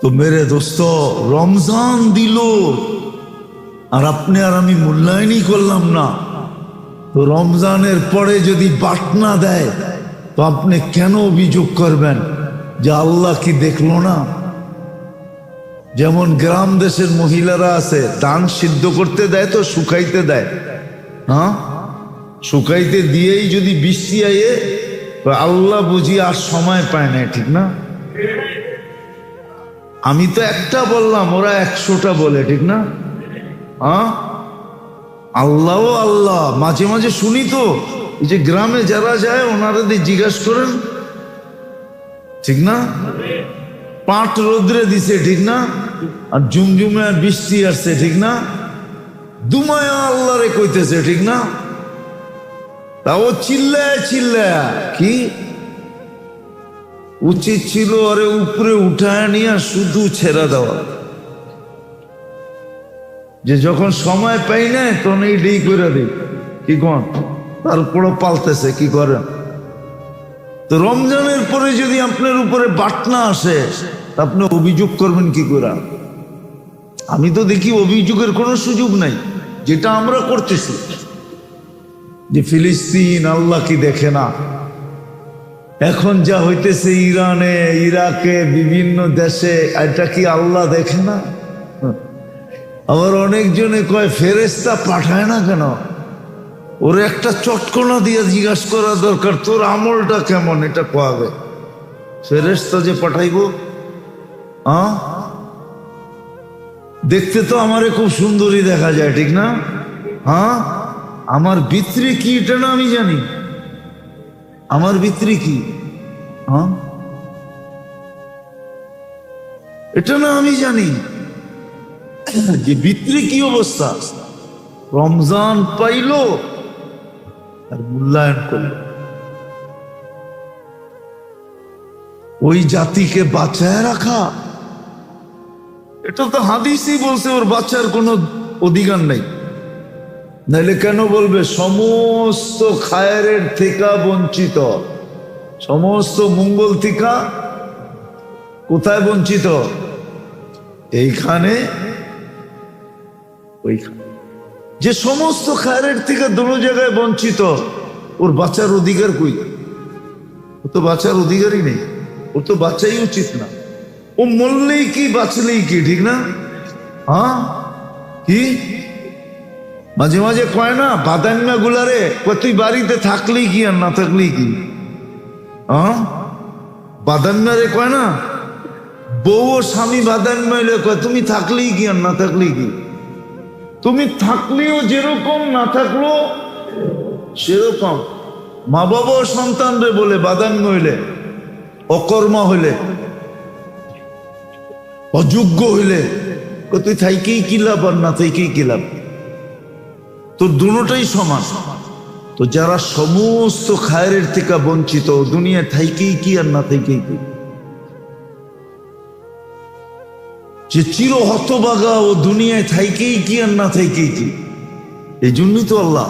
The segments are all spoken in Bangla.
তো মেরে দোস্ত রমজান দিল আর আপনি আর আমি মূল্যায়নই করলাম না। তো রমজানের পরে যদি বাটনা দেয় তো আপনি কেন অভিযোগ করবেন যে আল্লাহ কি দেখলো না? যেমন গ্রাম দেশের মহিলারা আছে, ধান সিদ্ধ করতে দেয় তো শুকাইতে দেয়, হ্যাঁ, শুকাইতে দিয়েই যদি বৃষ্টি আয়ে তো আল্লাহ বুঝি আর সময় পায় না, ঠিক না? আমি তো একটা বললাম, ওরা 100টা বলে, ঠিক না? হ্যাঁ, আল্লাহ আল্লাহ মাঝে মাঝে শুনি তো, এই যে গ্রামে যারা যায় ওনারা জিজ্ঞাসা করেন, ঠিক না? পাট রোদ্রে দিছে, ঠিক না? আর ঝুমঝুমে আর বৃষ্টি আসছে, ঠিক না? দুমায়া আল্লাহ রে কইতেছে, ঠিক না? তাও চিল্লায় চিল্লায় কি উচিত ছিল আরে উপরে উঠায় নিয়ে শুধু ছেড়া দেওয়া, যে যখন সময় পাই না তখন এই ডেই করে দিই, কি কন? তারপরও পালতেছে, কি করেন? তো রমজানের পরে যদি আপনার উপরে বাটনা আসে আপনি অভিযোগ করবেন কি করে? আমি তো দেখি অভিযোগের কোনো সুযোগ নাই, যেটা আমরা করতেছি যে ফিলিস্তিন আল্লাহ কি দেখে না, এখন যা হইতেছে ইরানে, ইরাকে, বিভিন্ন দেশে, এটা কি আল্লাহ দেখে না? আবার অনেকজনে কয় ফেরেশতা পাঠায় না কেন? ওর একটা চটকনা দিয়ে জিজ্ঞাসা করা দরকার, তোর আমলটা কেমন, এটা কোয়াবে ফেরেশতা যে পাঠাইব? দেখতে তো আমারে খুব সুন্দরী দেখা যায়, ঠিক না? হ্যাঁ, আমার ভিতরে কি এটা না আমি জানি, আমার ভিতরে কি, হ্যাঁ, এটা না আমি জানি যে ভিতরে কি অবস্থা। রমজান পাইল আর মূল্যায়ন করল, ওই জাতিকে বাঁচায় রাখা, এটা তো হাদিসই বলছে ওর বাঁচার কোনো অধিকার নেই। নাইলে কেন বলবে সমস্ত খায়ের থেকে বঞ্চিত, সমস্ত মঙ্গল থেকে কোথায় বঞ্চিত? এইখানে, ওইখানে। যে সমস্ত খায়ের থেকে দোনো জায়গায় বঞ্চিত, ওর বাঁচার অধিকার কই? ও তো বাঁচার অধিকারই নেই, ওর তো বাঁচাই উচিত না। ও মরলেই কি বাঁচলেই কি, ঠিক না? হ্যাঁ, কি মাঝে মাঝে কয় না বাদান্না গুলারে, তুই বাড়িতে থাকলেই কি আর না থাকলেই কি? হ্যাঁ, বাদান্নারে কয় না, বউ ও স্বামী বাদান্না কয় তুমি থাকলেই কি আর না থাকলেই কি? তুমি থাকলেও যেরকম, না থাকলেও সেরকম। মা বাবা সন্তানরে বলে বাদান্য হইলে, অকর্মা হইলে, অযোগ্য হইলে তুই থাইকেই কি লাভ আর না থাইকেই কি লাভ, তোর দুটোটাই সমান। তো যারা সমস্ত খায়ের থেকে বঞ্চিত, দুনিয়ায় থাইকেই কি আর না থাইকেই কি, যে চির হতবাগা ও দুনিয়ায় থাইকেই কি আর না থাইকেই কি। এই জন্যই তো আল্লাহ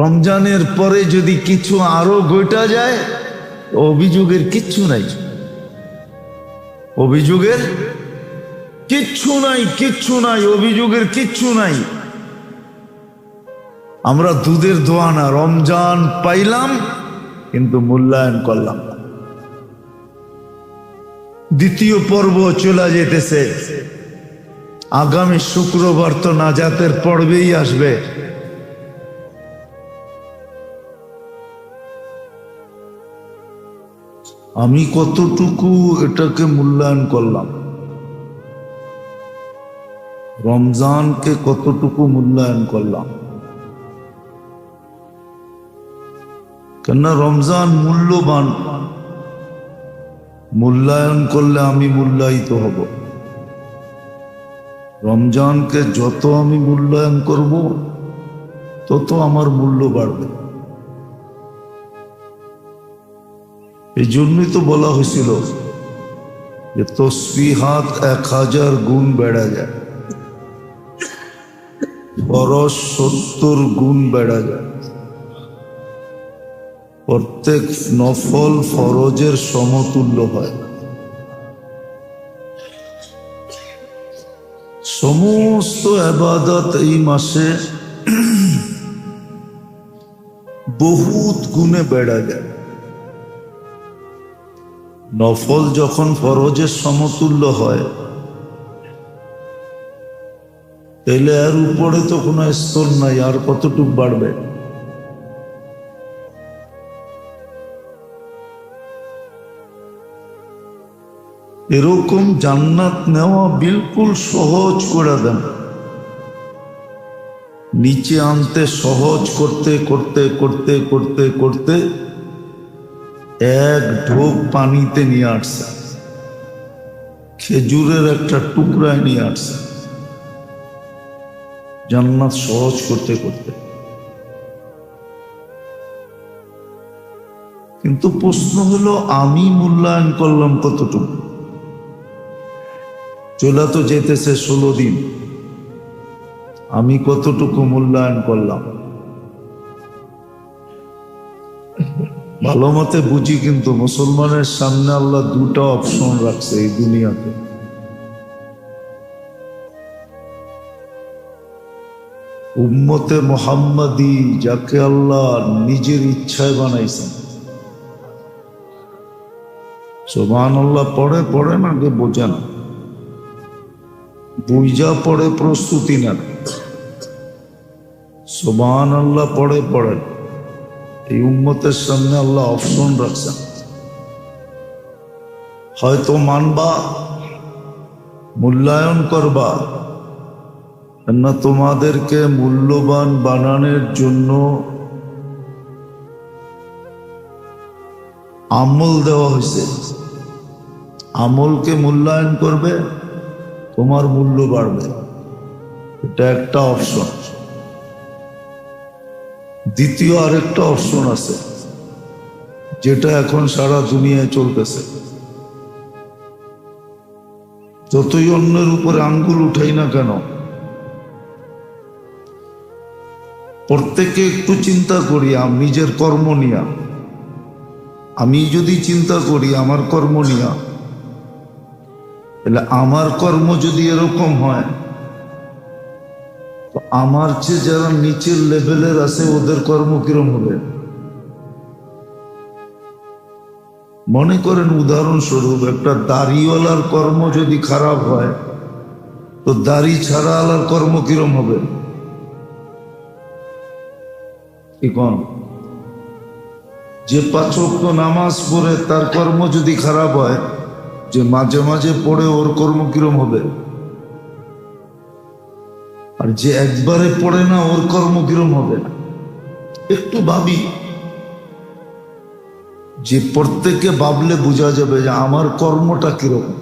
রমজানের পরে যদি কিছু আরো গোটা যায়, অভিযোগের কিচ্ছু নাই, অভিযোগের কিচ্ছু নাই, কিচ্ছু নাই, অভিযোগের কিচ্ছু নাই। আমরা দুধের দোয়া না, রমজান পাইলাম কিন্তু মূল্যায়ন করলাম না। দ্বিতীয় পর্ব চলে যেতেছে, আগামী শুক্রবার তো নাজাতের পর্বেই আসবে। আমি কতটুকু এটাকে মূল্যায়ন করলাম, রমজানকে কতটুকু মূল্যায়ন করলাম? কেননা রমজান মূল্যবান, মূল্যায়ন করলে আমি মূল্যায়িত হব। রমজানকে যত আমি মূল্যায়ন করব তত আমার মূল্য বাড়বে। এই জন্যই তো বলা হয়েছিল যে তসবিহাত 1000 গুণ বেড়া যায়, ফরজ 70 গুণ বেড়া যায়, প্রত্যেক নফল ফরজের সমতুল্য হয়। সমস্ত ইবাদত এই মাসে বহুত গুণে বেড়া যায়। নফল যখন ফরজের সমতুল্য হয়, তাহলে এর উপরে তো কোনো স্তর নাই, আর কতটুক বাড়বে? এরকম জান্নাত নেওয়া বিলকুল সহজ করে দেন, নিচে আনতে সহজ করতে করতে করতে করতে করতে এক ঢোক পানিতে নিয়ে আসছে, খেজুরের একটা টুকরায় নিয়ে আসছে, জান্নাত সহজ করতে করতে। কিন্তু প্রশ্ন হলো, আমি মূল্যায়ন করলাম কতটুকু? চলে তো যেতেছে 16 দিন, আমি কতটুকু মূল্যায়ন করলাম? ভালো মতে বুঝি, কিন্তু মুসলমানের সামনে আল্লাহ দুটা অপশন রাখছে এই দুনিয়াতে। উম্মতে মুহাম্মাদি, যাকে আল্লাহ নিজের ইচ্ছায় বানাইছেন। সুবহানাল্লাহ পড়ে পড়েন, আগে বোঝেন, বুঝা পড়ে প্রস্তুতি নেন। সুবহানাল্লাহ পড়ে পড়েন। এই উম্মতের সামনে আল্লাহ অপশন রাখছেন, হয়তো মানবা, মূল্যায়ন করবা, না তোমাদেরকে মূল্যবান বানানোর জন্য আমল দেওয়া হয়েছে। আমলকে মূল্যায়ন করবে, তোমার মূল্য বাড়বে। এটা একটা অপশন। দ্বিতীয় আরেকটা অপশন আছে, যেটা এখন সারা দুনিয়ায় চলতেছে। যতই অন্যের উপরে আঙ্গুল উঠাই না কেন, প্রত্যেকে একটু চিন্তা করি নিজের কর্ম নিয়া। আমি যদি চিন্তা করি আমার কর্ম নিয়া, তাহলে আমার কর্ম যদি এরকম হয়, তো আমার চেয়ে যারা নিচের লেভেলের আছে ওদের কর্ম কিরম হবে? মনে করেন উদাহরণস্বরূপ, একটা দাড়িওয়ালার কর্ম যদি খারাপ হয়, তো দাড়ি ছাড়া আলার কর্ম কিরম হবে? এখন যে 5 ওয়াক্ত নামাজ পড়ে তার কর্ম যদি খারাপ হয়, যে মাঝে মাঝে পড়ে ওর কর্ম কিরম হবে? আর যে একবারে পড়ে না, ওর কর্ম কিরম হবে? একটু ভাবি, যে প্রত্যেকে ভাবলে বোঝা যাবে যে আমার কর্মটা কিরকম।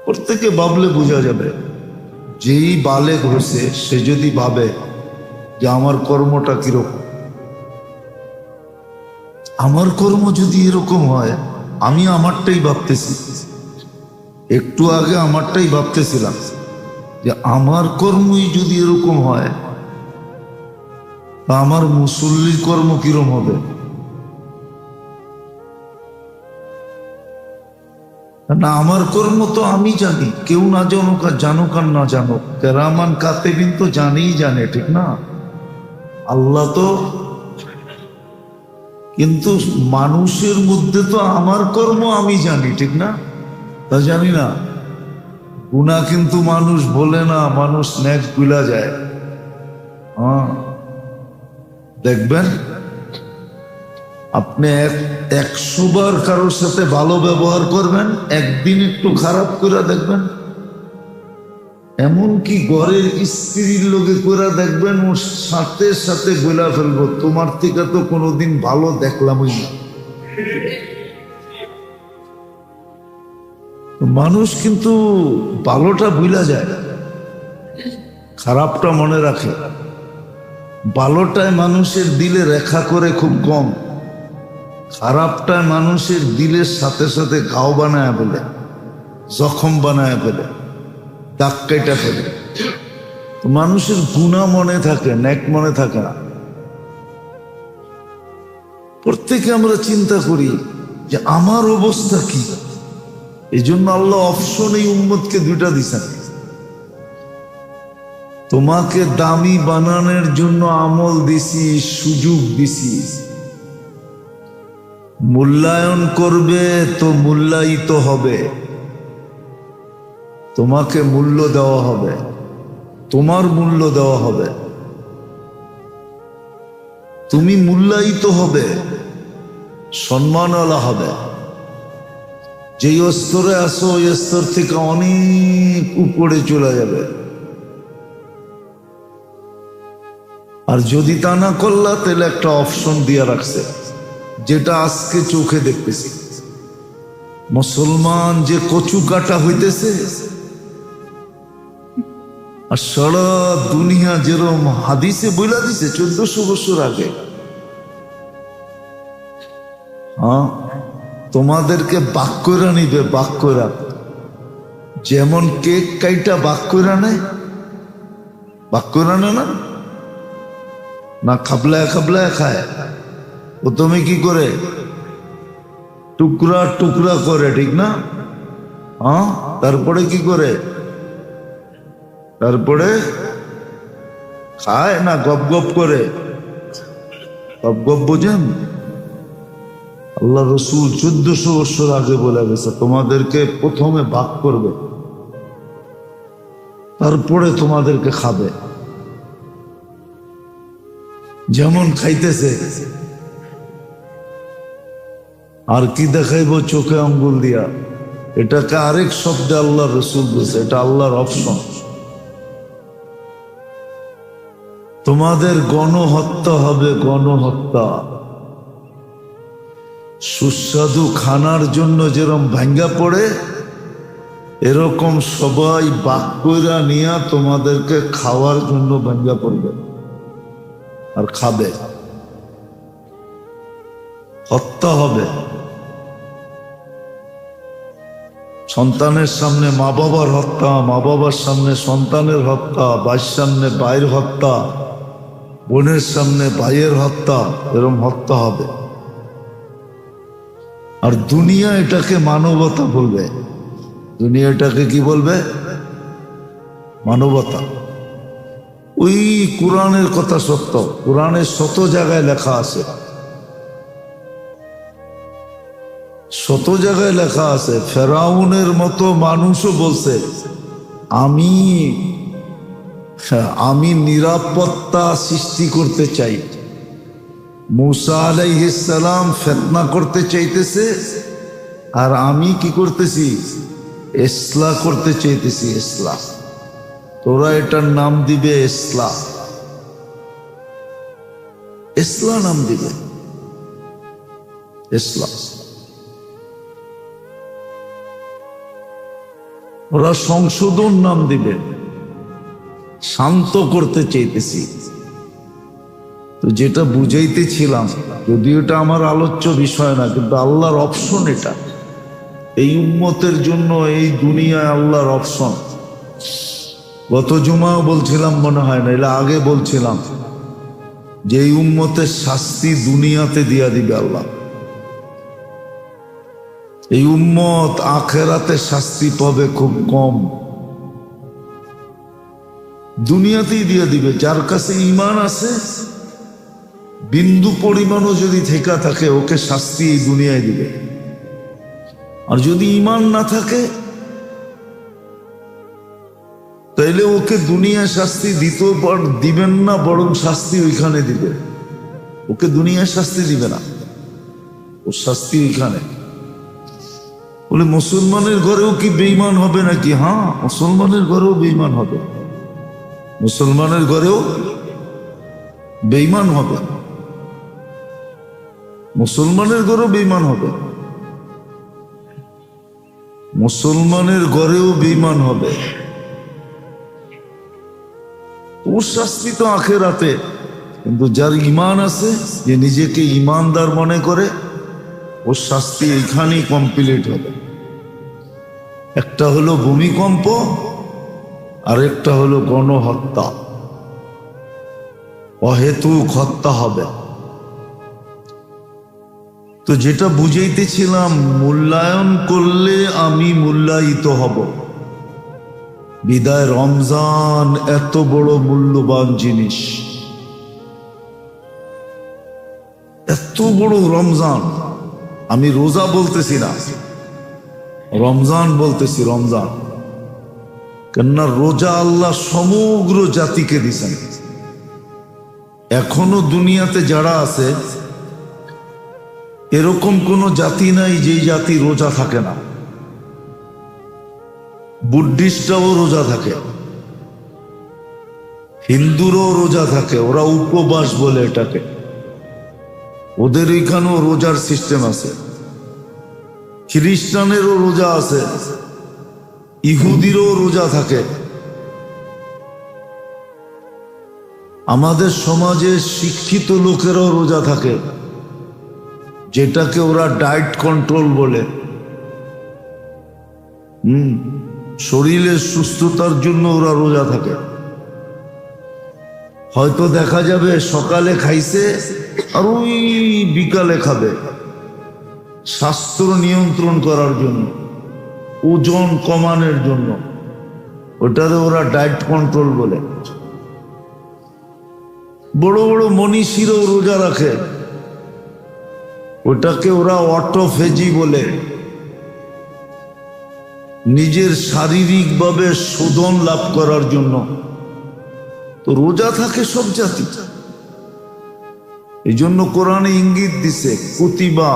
প্রত্যেকে ভাবলে বোঝা যাবে। যেই বালেগ হয়েছে সে যদি ভাবে যে আমার কর্মটা কিরকম, আমার কর্ম যদি এরকম হয়, আমি আমারটাই ভাবতেছি, একটু আগে আমারটাই ভাবতেছিলাম যে আমার কর্মই যদি এরকম হয়, তা আমার মুসল্লির কর্ম কিরম হবে? না, আমার কর্ম তো আমি জানি, কেউ না জানুক আর জানুক আর না জানুক, কেরামান কাতেবিন তো জানেই জানে, ঠিক না? আল্লাহ তো। কিন্তু মানুষের মধ্যে তো আমার কর্ম আমি জানি, ঠিক না? তা জানি না। গুনাহ কিন্তু মানুষ বলে না, মানুষ নেক ভুলা যায়। হ্যাঁ, দেখবেন আপনি 100 বার কারোর সাথে ভালো ব্যবহার করবেন, একদিন একটু খারাপ করে দেখবেন, এমনকি ঘরের স্ত্রীর লোকে করে দেখবেন, ওর সাথে সাথে বলে ফেলবো, তোমার থেকে তো কোনোদিন ভালো দেখলামই না। মানুষ কিন্তু ভালোটা ভুলা যায়, খারাপটা মনে রাখে। ভালোটায় মানুষের দিলে রেখা করে খুব কম, খারাপটায় মানুষের দিলের সাথে সাথে ঘাও বানায় ফেলে, জখম বানায় ফেলে, দাগ কেটে ফেলে। মানুষের গুনাহ মনে থাকে, নেক মনে থাকে না। প্রত্যেকে আমরা চিন্তা করি যে আমার অবস্থা কি, এই জন্য আল্লাহ অপশন এই উম্মতকে দুইটা দিছেন। তোমাকে দামি বানানোর জন্য আমল দিছি, সুযোগ দিছি। মূল্যায়ন করবে তো মূল্যায়িত হবে, তোমাকে মূল্য দেওয়া হবে, তোমার মূল্য দেওয়া হবে, তুমি মূল্যায়িত হবে, সম্মানওয়ালা হবে। যেই স্তরে আসো ওই স্তর থেকে অনেক উপরে চলে যাবে। আর যদি তা না করলা তাহলে একটা অপশন দিয়ে রাখছে, যেটা আজকে চোখে দেখতেছি। মুসলমান যে কচু কাটা হইতেছে, আর সারা দুনিয়া যেরকম হাদিসে বইলা দিছে 1400 বছর আগে, হ্যাঁ, তোমাদেরকে বাক কইরা নিবে, বাক কইরা। যেমন কেক কাইটা বাক কইরা নেয়, বাক কইরা নেয় না, না খাবলায় খাবলায় খায়। ও তুমি কি করে টুকরা টুকরা করে, ঠিক না? হ্যাঁ, তারপরে কি করে? তারপরে খায় না গপ গপ করে? গপ গপ বোঝেন? আল্লাহ রসুল 1400 বছর আগে বলে গেছে তোমাদেরকে প্রথমে ভাগ করবে, তারপরে তোমাদেরকে খাবে। যেমন খাইতেছে, আর কি দেখাইব চোখে আঙ্গুল দিয়া, এটাকে আরেক শব্দে আল্লাহ রসুল বলছে, এটা আল্লাহর অপশন। তোমাদের গণহত্যা হবে, গণহত্যা। সুস্বাদু খানার জন্য যেরকম ভাঙ্গা পড়ে, এরকম সবাই বাক কইরা নিয়া তোমাদেরকে খাওয়ার জন্য ভাঙ্গা পড়বে আর খাবে। হত্যা হবে। সন্তানের সামনে মা বাবার হত্যা, মা বাবার সামনে সন্তানের হত্যা, ভাইয়ের সামনে ভাইয়ের হত্যা, বোনের সামনে ভাইয়ের হত্যা, এরকম হত্যা হবে। আর দুনিয়া এটাকে মানবতা বলবে। দুনিয়া এটাকে কি বলবে? মানবতা। ওই কোরআনের কথা সত্য, কোরআনের শত জায়গায় লেখা আছে, শত জায়গায় লেখা আছে। ফেরাউনের মতো মানুষও বলছে আমি নিরাপত্তা সৃষ্টি করতে চাই। মুসা আলাইহিস সালাম ফিতনা করতে চাইতেছে, আর আমি কি করতেছি? ইসলাহ করতে চাইতেছি। ইসলাহ, তোরা এটার নাম দিবে ইসলাহ, ইসলাহ নাম দিবে, ইসলাহ। ওরা সংশোধন নাম দিবে, শান্ত করতে চাইতেছি। তো যেটা বুঝাইতেছিলাম, যদিও এটা আমার আলোচ্য বিষয় না, কিন্তু আল্লাহর অপশন এটা। এই উম্মতের জন্য এই দুনিয়ায় আল্লাহর অপশন। গত জুমাও বলছিলাম, মনে হয় না, এটা আগে বলছিলাম, যে এই উম্মতের শাস্তি দুনিয়াতে দিয়া দিবে আল্লাহ। এই উম্মত আখেরাতে শাস্তি পাবে খুব কম, দুনিয়াতেই দিয়ে দিবে। যার কাছে ঈমান আছে, বিন্দু পরিমাণও যদি থেকে থাকে, ওকে শাস্তি এই দুনিয়ায় দিবে। আর যদি ঈমান না থাকে, তাইলে ওকে দুনিয়ায় শাস্তি দিবেন না, বরং শাস্তি ওইখানে দিবে। ওকে দুনিয়ায় শাস্তি দিবে না, ওর শাস্তি ওইখানে। বলে মুসলমানের ঘরেও কি বেঈমান হবে নাকি? হ্যাঁ, মুসলমানের ঘরেও বেঈমান হবে, মুসলমানের ঘরেও বেঈমান হবে, মুসলমানের ঘরেও বেঈমান হবে, মুসলমানের ঘরেও বেঈমান হবে। ওর শাস্তি তো আখেরাতে। কিন্তু যার ঈমান আছে, যে নিজেকে ঈমানদার মনে করে, ওর শাস্তি এইখানেই কমপ্লিট হবে। একটা হলো ভূমিকম্প, আর একটা হলো গণহত্যা, অহেতুক হত্যা হবে। তো যেটা বুঝাইতেছিলাম, মূল্যায়ন করলে আমি মূল্যায়িত হব। বিদায় রমজান এত বড় মূল্যবান জিনিস, এত বড় রমজান। আমি রোজা বলতেছি না, রমজান বলতেছি, রমজান। কেননা রোজা আল্লাহ সমগ্র জাতিকে দিছেন। এখনো দুনিয়াতে যারা আছে, এরকম কোন জাতি নাই যে জাতি রোজা থাকে না। বুদ্ধিস্টরাও রোজা থাকে, হিন্দুরও রোজা থাকে, ওরা উপবাস বলে এটাকে। ওদের এখানেও রোজার সিস্টেম আছে। খ্রিস্টানেরও রোজা আছে, ইহুদিরও রোজা থাকে। আমাদের সমাজে শিক্ষিত লোকেরাও রোজা থাকে, যেটাকে ওরা ডায়েট কন্ট্রোল বলে। শরীরের সুস্থতার জন্য ওরা রোজা থাকে। হয়তো দেখা যাবে সকালে খাইছে আর ওই বিকালে খাবে, স্বাস্থ্য নিয়ন্ত্রণ করার জন্য, ওজন কমানোর জন্য। ওটারে ওরা ডায়েট কন্ট্রোল বলে। বড় বড় মনীষীরাও রোজা রাখে, ওটাকে ওরা অটোফেজি বলে। নিজের শারীরিকভাবে শোধন লাভ করার জন্য তো রোজা থাকে সব জাতি। এই জন্য কোরআনে ইঙ্গিত দিছে, কুতিবা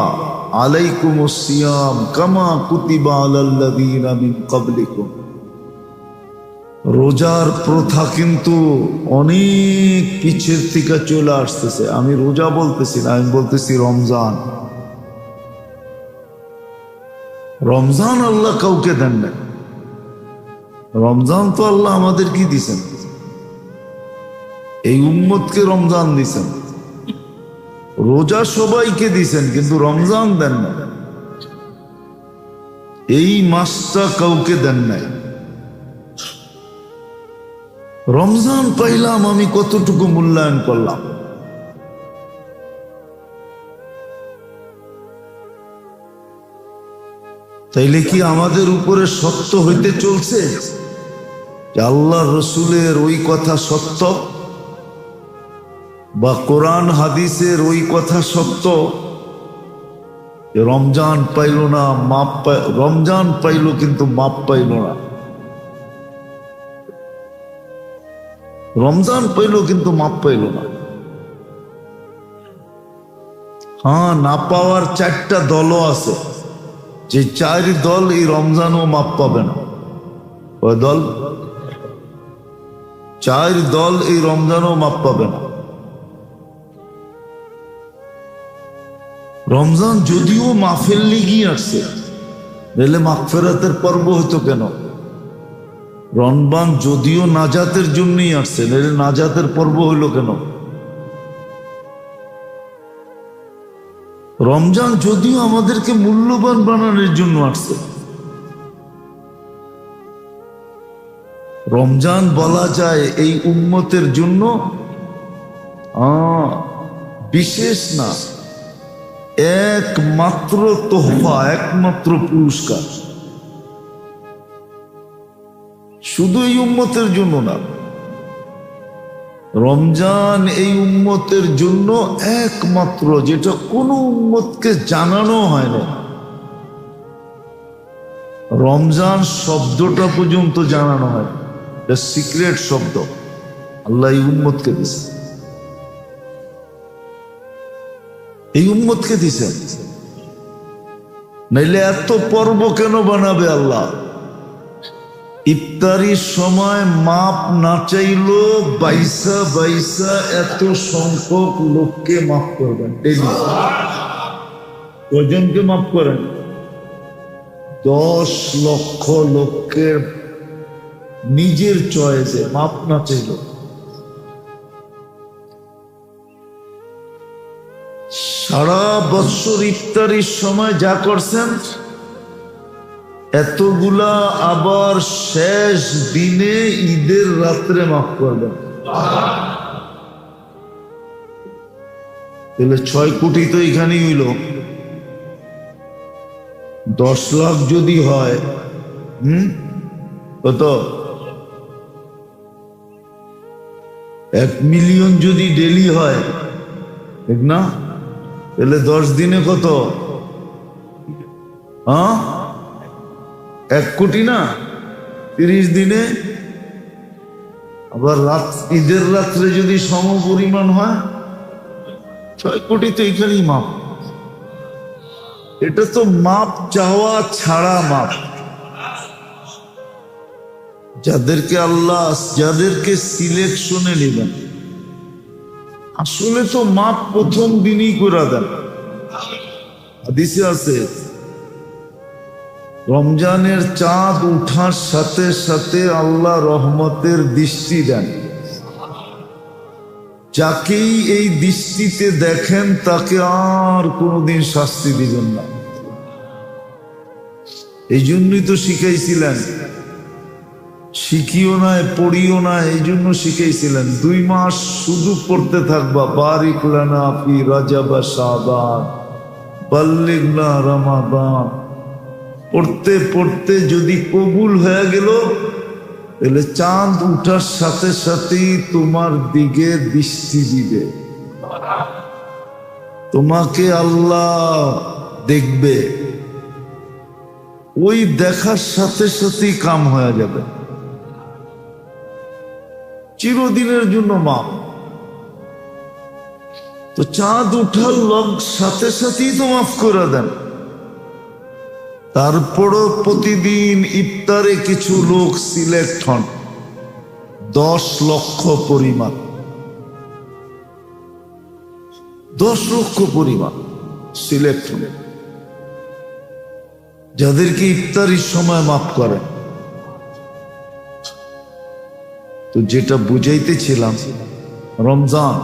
আলাইকুমুস সিয়াম কামা কুতিবা আলাল্লাযীনা মিন ক্বাবলিকুম। রোজার প্রথা কিন্তু অনেক পিছের থেকে চলে আসতেছে। আমি রোজা বলতেছি না, আমি বলতেছি রমজান। রমজান আল্লাহ কাউকে দেন না, রমজান তো আল্লাহ আমাদের কি দিছেন, এই উম্মতকে রমজান দিছেন। রোজা সবাইকে দিছেন, কিন্তু রমজান দেন না। এই মাসটা কাউকে দেন নাই। রমজান পাইলাম, আমি কতটুকু মূল্যায়ন করলাম। তাইলে কি আমাদের উপরে সত্য হইতে চলছে যে আল্লাহ রসুলের ওই কথা সত্য, বা কোরআন হাদিসের ওই কথা সত্য? রমজান পাইল না, রমজান পাইল কিন্তু মাপ পাইল না। রমজান পাইল কিন্তু মাপ পাইল না। হ্যাঁ, না পাওয়ার চারটা দলও আছে, যে চার দল এই রমজানও মাপ পাবে না। ওই দল, চার দল এই রমজানও মাপ পাবে না। রমজান যদিও মাফের লিগি আসছে, নাহলে মাগফিরাতের পর্ব হতো কেন? রমজান যদিও নাজাতের জন্যই আসছে, নাহলে নাজাতের পর্ব হইল কেন? রমজান যদিও আমাদেরকে মূল্যবান বানানোর জন্য আসছে। রমজান বলা যায় এই উম্মতের জন্য বিশেষ না, একমাত্র তোহফা, একমাত্র পুরস্কার। শুধু এই উম্মতের জন্য না, রমজান এই উম্মতের জন্য একমাত্র, যেটা কোনো উম্মতকে জানানো হয় না। রমজান শব্দটা পর্যন্ত জানানো হয়, এটা সিক্রেট শব্দ আল্লাহ এই উম্মতকে দিছে, এই উম্মতকে দিছেন। নাইলে এত পর্ব কেন বানাবে আল্লাহ? ইফতারির সময় মাপ না চাইলো বাইসা বাইসা এত সংখ্যক লোককে মাফ করবেন। কয়জনকে মাফ করেন? 10 লক্ষ লোককে নিজের চয়েসে মাপ না চাইল। সারা বছর ইফতারির সময় যা করছেন এতগুলা আবার শেষ দিনে ঈদের রাত্রে মাফ করবেন। তাহলে 6 কোটি তো এখানেই হইল, 10 লাখ যদি হয়, কত? 1 মিলিয়ন যদি ডেলি হয়, ঠিক না? তাহলে 10 দিনে কত? 1 কোটি না? 30 দিনে আবার ঈদের রাত্রে যদি সম পরিমাণ হয় 6 কোটি। তো এখানেই মাপ। এটা তো মাপ চাওয়া ছাড়া মাপ। যাদেরকে সিলেকশনে নেবেন, আসলে তো মাপ প্রথম দিনই করে দেন। হাদিসে আছে, রমজানের চাঁদ উঠার সাথে সাথে আল্লাহ রহমতের দৃষ্টি দেন। যাকেই এই দৃষ্টিতে দেখেন তাকে আর কোনোদিন শাস্তি দিবেন না। এই জন্যই তো শিখাইছিলেন, শিখিও না পড়িও না, এই জন্য শিখাইছিলেন 2 মাস শুধু পড়তে থাকবা, বারিক লানা ফি রজব শাবান বাল্লিগনা রমাদান। পড়তে পড়তে যদি কবুল হয়ে গেল, তাহলে চাঁদ উঠার সাথে সাথেই তোমার দিকে দৃষ্টি দিবে, তোমাকে আল্লাহ দেখবে। ওই দেখার সাথে সাথেই কাম হয়ে যাবে, চিরদিনের জন্য মাপ। তো চাঁদ উঠার সাথে সাথেই তো মাফ করে দেন। তারপরও প্রতিদিন ইফতারে কিছু লোক সিলেক্ট হন, 10 লক্ষ পরিমাণ, 10 লক্ষ পরিমাণ সিলেক্ট হন, যাদেরকে ইফতারির সময় মাফ করে। তো যেটা বুঝাইতেছিলাম, রমজান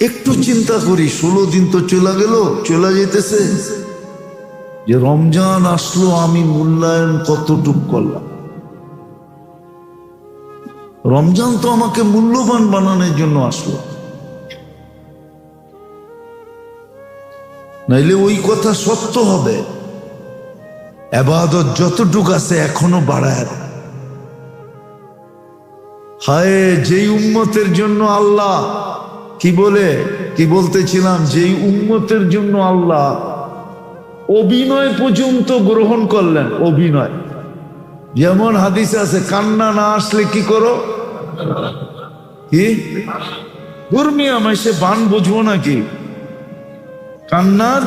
একটু চিন্তা করি, 16 দিন তো চলে যেতেছে, যে রমজান আসলো, আমি মূল্যায়ন কতটুক করলাম। রমজান তো আমাকে মূল্যবান বানানোর জন্য আসলো, নাইলে ওই কথা সত্য হবে। ইবাদত যতটুক আছে এখনো বাড়ায়। হায়, যেই উম্মতের জন্য আল্লাহ কি বলতেছিলাম, যেই উম্মতের জন্য আল্লাহ অভিনয় পর্যন্ত গ্রহণ করলেন। অভিনয়, যেমন হাদিসে আছে, কান্না না আসলে কি করো? কি ধর্মীয় মাসে বান বুঝবো নাকি? কান্নার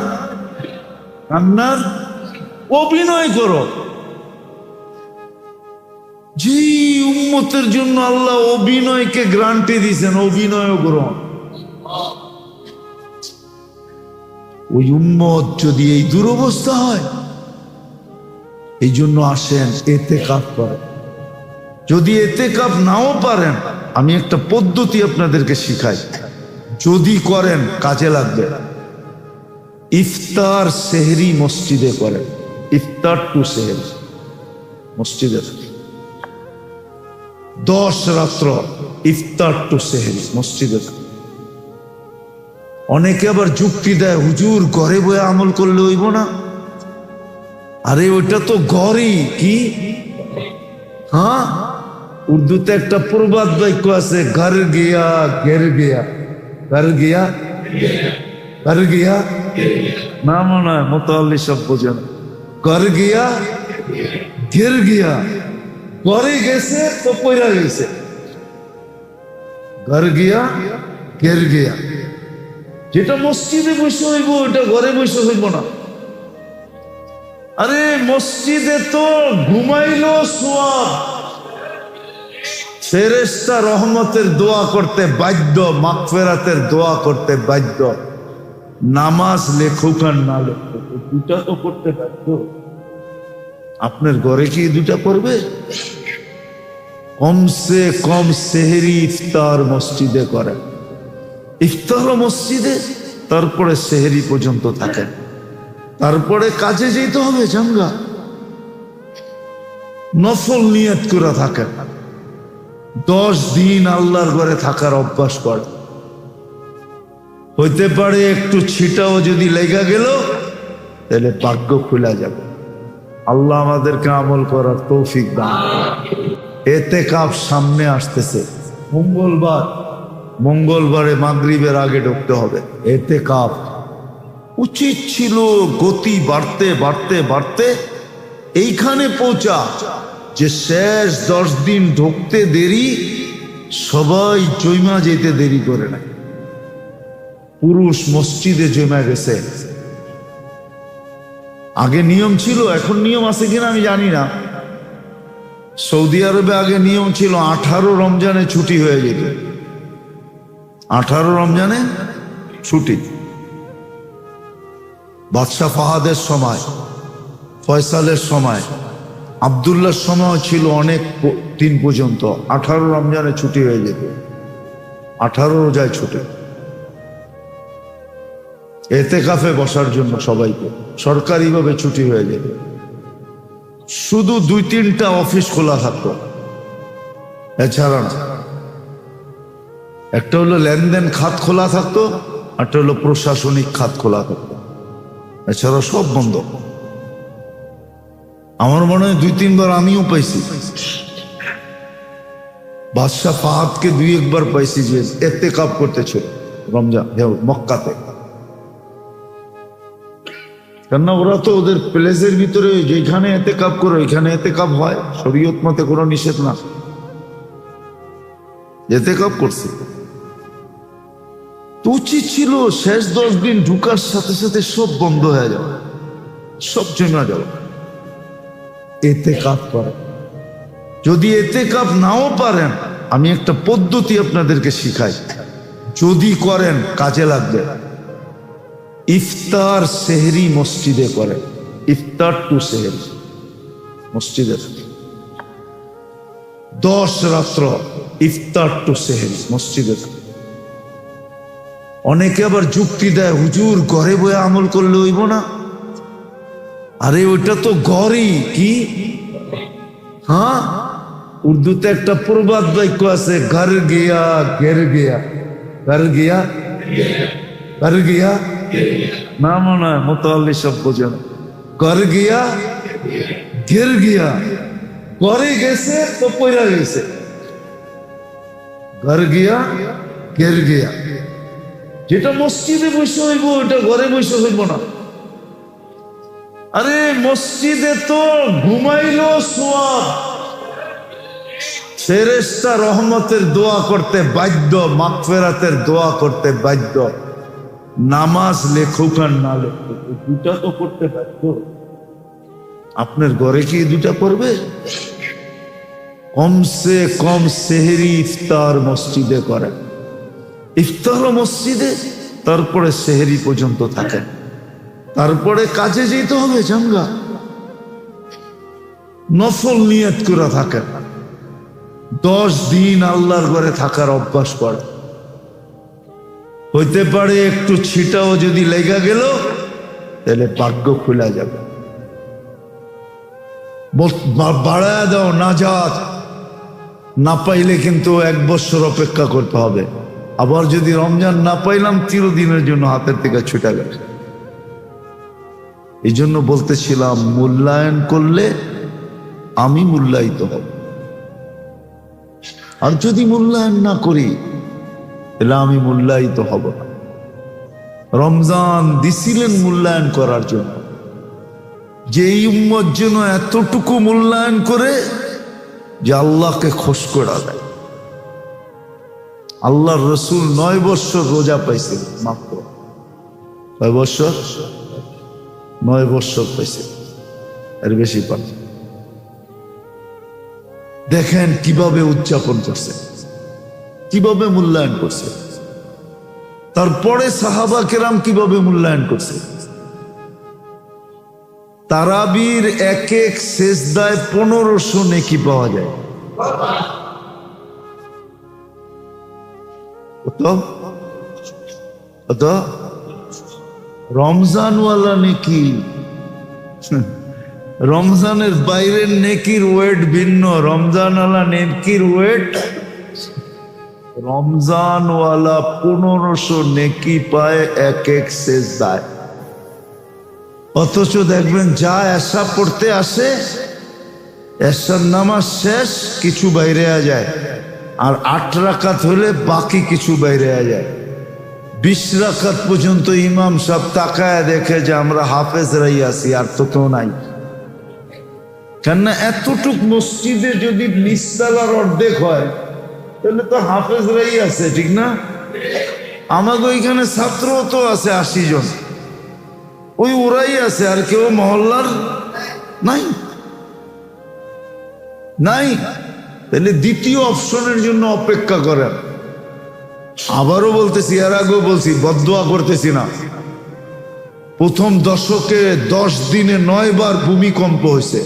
অভিনয় করো। যে উম্মতের জন্য আল্লাহ অভিনয়কে গ্রান্টি দিয়েছেন, অভিনয় গ্রহণ, ওই উম্মত যদি এই দুরবস্থা হয়, এই জন্য আসেন ইতিকাফ করেন। যদি ইতিকাফ নাও পারেন, আমি একটা পদ্ধতি আপনাদেরকে শিখাই, যদি করেন কাজে লাগবে। ইফতার সেহরি মসজিদে করেন, ইফতার টু সেহরি মসজিদে, 10 রাত্র ইফতার টু সেহরি মসজিদে। অনেকে আবার যুক্তি দেয়, হুজুর ঘরে বয়ে আমল করলে হইব না। আরে ওইটা তো ঘরই কি, উর্দুতে একটা প্রবাদ বাক্য আছে, ঘর গিয়া ঘের গিয়া, ঘর গিয়া ঘর গিয়া, না মনে হয় মোতাল্লি সব বোঝেন। ঘর গিয়া ঘের গিয়া, ঘরে গেছে তো পয়রা গেছে, ঘর গিয়া ঘের গিয়া। যেটা মসজিদে বসে হইব ওটা ঘরে বসে হইব না। আরে মসজিদে তো ঘুমাইলো সওয়াব, ফেরেশতা রহমতের দোয়া করতে বাধ্য, মাগফিরাতের দোয়া করতে বাধ্য। নামাজ লেখুক আর না লেখুক, দুটা তো করতে বাধ্য। আপনার ঘরে কি দুটা করবে? কমসে কম সেহরি ইফতার মসজিদে করেন, ইফতার মসজিদে, তারপরে সেহরি পর্যন্ত থাকেন, তারপরে কাজে যেতে হবে জাঙ্গা, নফল নিয়ত করে থাকেন। 10 দিন আল্লাহর ঘরে থাকার অভ্যাস করে, হইতে পারে একটু ছিটাও যদি লেগা গেল তাহলে ভাগ্য খুলে যাবে। আল্লাহ আমাদেরকে আমল করার তৌফিক দান। ইতিকাফ সামনে আসতেছে, মঙ্গলবারে মাগরিবের আগে ঢুকতে হবে। ইতিকাফ উচিত ছিল গতি বাড়তে বাড়তে বাড়তে এইখানে পৌঁছা যে শেষ 10 দিন ঢুকতে দেরি, সবাই জৈমা যেতে দেরি করে না। পুরুষ মসজিদে জমা গেছে। আগে নিয়ম ছিল, এখন নিয়ম আছে কিনা আমি জানি না। সৌদি আরবে আগে নিয়ম ছিল 18 রমজানে ছুটি হয়ে যেত। 18 রমজানে ছুটি। বাদশাহ ফাহাদের সময়, ফয়সালের সময়, আব্দুল্লাহর সময় ছিল অনেক দিন পর্যন্ত 18 রমজানে ছুটি হয়ে যেত। 18 রোজায় ছুটি। ইতিকাফে বসার জন্য সবাইকে সরকারিভাবে ছুটি হয়ে যেত। শুধু 2-3টা অফিস খোলা থাকতো, এছাড়া না। একটা হলো লেনদেন খাত খোলা থাকতো, একটা হলো প্রশাসনিক খাত খোলা থাকতো, এছাড়া সব বন্ধ। আমার মনে হয় 2-3 বার আমিও পাইছি। বাদশাহ ফাহাদকে 2-1 বার পাইছি যে ইতিকাফ করতেছিল রমজান মক্কাতে। কেননা ওরা তো ওদের প্লেসের ভিতরে যেখানে ইতিকাফ করে ওইখানে ইতিকাফ হয়, শরীয়ত মতে কোনো নিষেধ না। ইতিকাফ করছে তো উচিত ছিল শেষ 10 দিন ঢুকার সাথে সাথে সব বন্ধ হয়ে যাবে, সব জমা যাবে। ইতিকাফ করে। যদি ইতিকাফ নাও পারেন, আমি একটা পদ্ধতি আপনাদেরকে শিখাই, যদি করেন কাজে লাগবে। ইফতার সেহরি মসজিদে করেন। ইফতার টু সেহরি মসজিদে 10 রাত্র ইফতার টু সেহরি মসজিদে। অনেকে আবার যুক্তি দেয়, হুজুর ঘরে বয়ে আমল করলে হইব না। আরে ওইটা তো ঘরই কি। হ্যাঁ, উর্দুতে একটা প্রবাদ বাক্য আছে, ঘর গিয়া ঘের গিয়া, ঘর গিয়া ঘর গিয়া না, মনে হয় মোতাল্লি সব বোঝেন। ঘর গিয়া ঘের গিয়া, ঘরে গেছে তো পয়রা গেছে। ঘর গিয়া ঘের গিয়া, যেটা মসজিদে বসে হইব ওটা ঘরে বসে হইব না। আরে মসজিদে তো ঘুমাইলো সোয়াব, ফেরেশতা রহমতের দোয়া করতে বাধ্য, মাগফিরাতের দোয়া করতে বাধ্য। নামাজ লেখুক আর না লেখুক, দুটা তো করতে বাধ্য। আপনার ঘরে কি দুটা করবে? কমসে কম সেহরি ইফতার মসজিদে করেন। ইফতারও মসজিদে, তারপরে সেহরি পর্যন্ত থাকেন, তারপরে কাজে যেতে হবে জাঙ্গা। নফল নিয়ত করে থাকেন। 10 দিন আল্লাহর ঘরে থাকার অভ্যাস করে। হইতে পারে একটু ছিটাও যদি লেগা গেল তাহলে ভাগ্য খুলে যাবে। বাড়ায় দাও নাজাত, না পাইলে কিন্তু 1 বছর অপেক্ষা করতে হবে। আবার যদি রমজান না পাইলাম, চিরদিনের জন্য হাতের থেকে ছুটে গেল। এই জন্য বলতেছিলাম, মূল্যায়ন করলে আমি মূল্যায়িত হব, আর যদি মূল্যায়ন না করি তাহলে আমি মূল্যায়িত হব না। রমজান দিছিলেন মূল্যায়ন করার জন্য, যে এই উম্মত যেন এতটুকু মূল্যায়ন করে যে আল্লাহকে খুশ করে দেয়। আল্লাহর রসুল 9 বছর রোজা পাইছে, মাত্র 9 বছর, 9 বছর পাইছে, এর বেশি পান। দেখেন কিভাবে উদযাপন করছে, কিভাবে মূল্যায়ন করছে। তারপরে সাহাবা কেরাম কিভাবে মূল্যায়ন করছে। তারাবির এক এক সেজদায় 1500 নেকি পাওয়া যায়। কত? রমজানওয়ালা নেকি। রমজানের বাইরের নেকির ওয়েট ভিন্ন, রমজানওয়ালা নেকির ওয়েট রমজানওয়ালা 1500 নেকি পায় এক এক সেজদায়। অথচ দেখবেন যা এশা পড়তে আসে, এশার নামাজ শেষ, কিছু বাইরে যায়, আর 8 রাকাত হলে বাকি কিছু বাইরে যায়। 20 রাকাত পর্যন্ত ইমাম সাহেব তাকায় দেখে যে আমরা হাফেজরাই আছি, আর তো কেউ নাই। কেননা এতটুক মসজিদে যদি নিচতলার অর্ধেক হয় তাহলে তো হাফেজরাই আছে, ঠিক না? আমাদের ওইখানে ছাত্র তো আছে 80 জন, ওই ওরাই আছে, আর কেউ মহল্লার নাই নাই। তাহলে দ্বিতীয় অপশনের জন্য অপেক্ষা করেন। আবারও বলতেছি, এর আগেও বলছি, বদদোয়া করতেছি না। প্রথম দশকে 10 দিনে 9 বার ভূমিকম্প হয়েছে।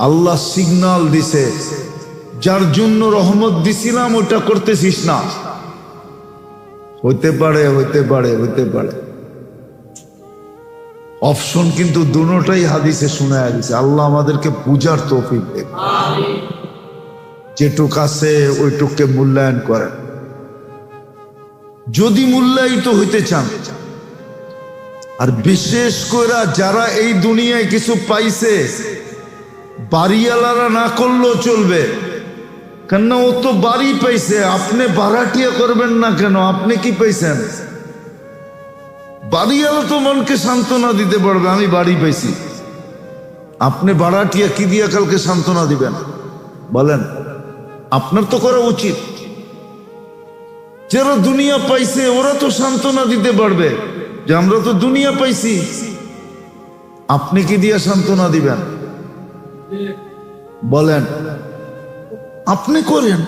আল্লাহ সিগন্যাল দিছে, যার জন্য রহমত দিছিলাম ওটা করতেছিস না। হইতে পারে হইতে পারে হইতে পারে, অপশন কিন্তু দুটোটাই হাদিসে শোনায় দিছে। আল্লাহ আমাদেরকে বুঝার তৌফিক দেন, যেটুক আছে ওইটুককে মূল্যায়ন করেন। যদি মূল্যায়িত হইতে চান, আর বিশেষ করে যারা এই দুনিয়ায় কিছু পাইছে, বাড়িওয়ালারা না করলেও চলবে, কেন ও তো বাড়ি পাইছে। আপনি ভাড়াটিয়া করবেন না কেন? আপনি কি পাইছেন? বাড়িওয়ালা তো মনকে সান্ত্বনা দিতে পারবে, আমি বাড়ি পাইছি। আপনি ভাড়াটিয়া কি দিয়া কালকে সান্ত্বনা দিবেন বলেন? আপনার তো করা উচিত। যারা দুনিয়া পাইছে ওরা তো সান্ত্বনা দিতে পারবে যে আমরা তো দুনিয়া পাইছি। আপনি কি দিয়া সান্ত্বনা দিবেন বলেন? আপনি করেন।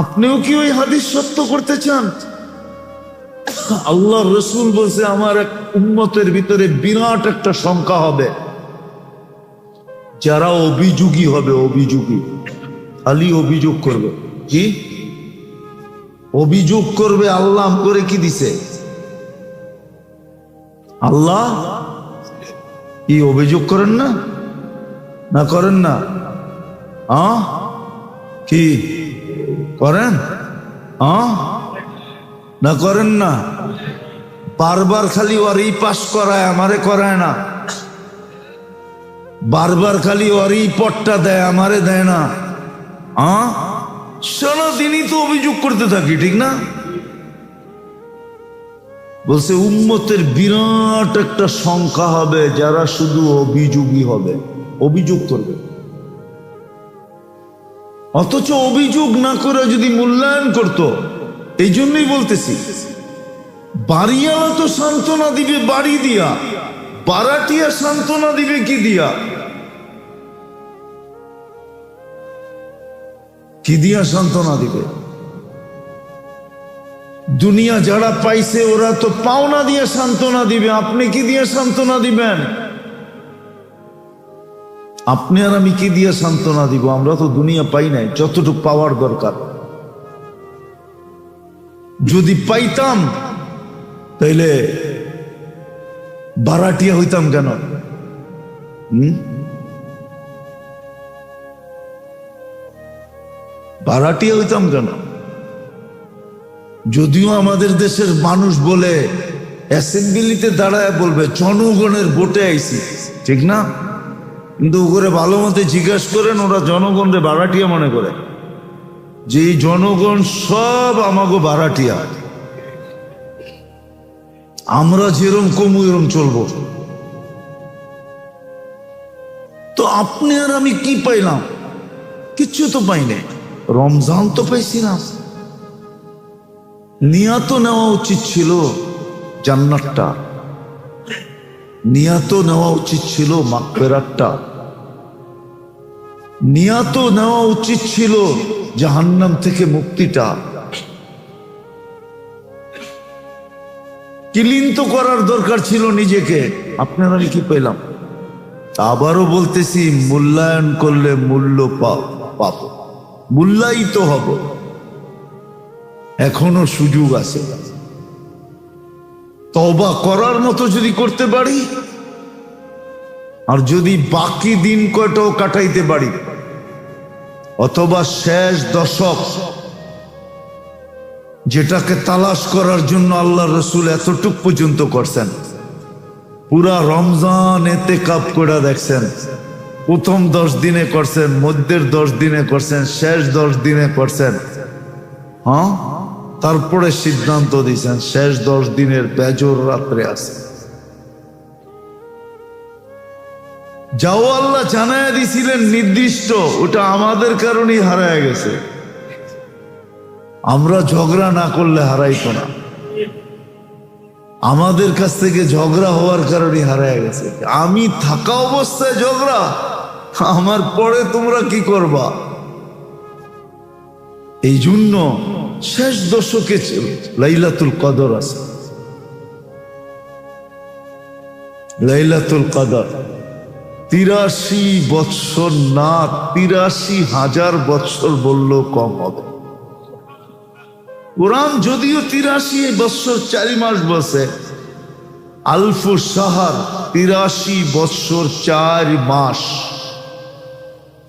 আপনিও কি ওই হাদিস সত্য করতে চান? আল্লাহ রসুল বলছে, আমার এক উম্মতের ভিতরে বিরাট একটা সংখ্যা হবে যারা অভিযোগী হবে। অভিযোগী, খালি অভিযোগ করবে। কি অভিযোগ করবে? আল্লাহ করে কি দিছে? আল্লাহ কি অভিযোগ করেন না? না করেন না? কি করেন? না করেন না? বারবার খালি ওরই পাস করায়, আমারে করায় না। বারবার খালি ওরই পটটা দেয়, আমারে দেয় না। সারাদিনই তো অভিযোগ করতে থাকি, ঠিক না? বলছে উম্মতের বিরাট একটা সংখ্যা হবে যারা শুধু অভিযোগী হবে, অভিযোগ করবে। অথচ অভিযোগ না করে যদি মূল্যায়ন করত, এই জন্যই বলতেছি, বাড়িওয়ালা তো সান্ত্বনা দিবে বাড়ি দিয়া, বারাটিয়া সান্ত্বনা দিবে কি দিয়া? কি দিয়া সান্ত্বনা দিবে? দুনিয়া যারা পাইছে ওরা তো পাওনা দিয়ে সান্ত্বনা দিবে। আপনি কি দিয়ে সান্ত্বনা দিবেন? আপনি আর আমি কি দিয়ে সান্ত্বনা দিব? আমরা তো দুনিয়া পাই নাই যতটুকু পাওয়ার দরকার। যদি পাইতাম তাইলে ভাড়াটিয়া হইতাম কেন? ভাড়াটিয়া হইতাম কেন? যদিও আমাদের দেশের মানুষ বলে, অ্যাসেম্বলিতে দাঁড়ায় বলবে জনগণের ভোটে আইছি, ঠিক না? কিন্তু ওরে ভালো মতে জিজ্ঞাসা করেন, ওরা জনগণরে ভাড়াটিয়া মনে করে, যে এই জনগণ সব আমাগো ভাড়াটিয়া, আমরা যেরম কমু এরম চলবো। তো আপনি আর আমি কি পাইলাম? কিচ্ছু তো পাই নাই। রমজান তো পাইছিলাম। নিয়াত নেওয়া উচিত ছিল জান্নাতটা, নিয়াত নেওয়া উচিত ছিল মাগফিরাতটা, নিয়াত নেওয়া উচিত ছিল জাহান্নাম থেকে মুক্তিটা। ক্লিন তো করার দরকার ছিল নিজেকে। আপনার আমি কি পেলাম? আবারও বলতেছি, মূল্যায়ন করলে মূল্য পাব, মূল্যায়িত হব। এখনো সুযোগ আছে। তওবা করার মতো যদি করতে পারি, আর যদি বাকি দিন কয়টাও কাটাইতে পারি, অথবা শেষ দশক, যেটাকে তালাশ করার জন্য আল্লাহ রসুল এতটুক পর্যন্ত করছেন। পুরা রমজান এতেকাব করে দেখছেন। প্রথম 10 দিনে করছেন, মধ্যের 10 দিনে করছেন, শেষ 10 দিনে করছেন। হ্যাঁ, তারপরে সিদ্ধান্ত দিয়েছেন শেষ 10 দিনের বেজর রাত্রে আছে। যাও আল্লাহ জানায় দিছিলেন নির্দিষ্ট, ওটা আমাদের কারণেই হারায় গেছে। আমরা ঝগড়া না করলে হারাইতো না, আমাদের কাছ থেকে ঝগড়া হওয়ার কারণে হারায় গেছে। আমি থাকা অবস্থায় ঝগড়া, আমার পরে তোমরা কি করবা? এই জন্য শেষ দশকে লাইলাতুল কদর আছে। লাইলাতুল কদর 83 বৎসর না, 83,000 বৎসর বললেও কম হবে। কোরআন যদিও 83 বৎসর 4 মাস বসে, আলফু শাহর 83 বৎসর 4 মাস,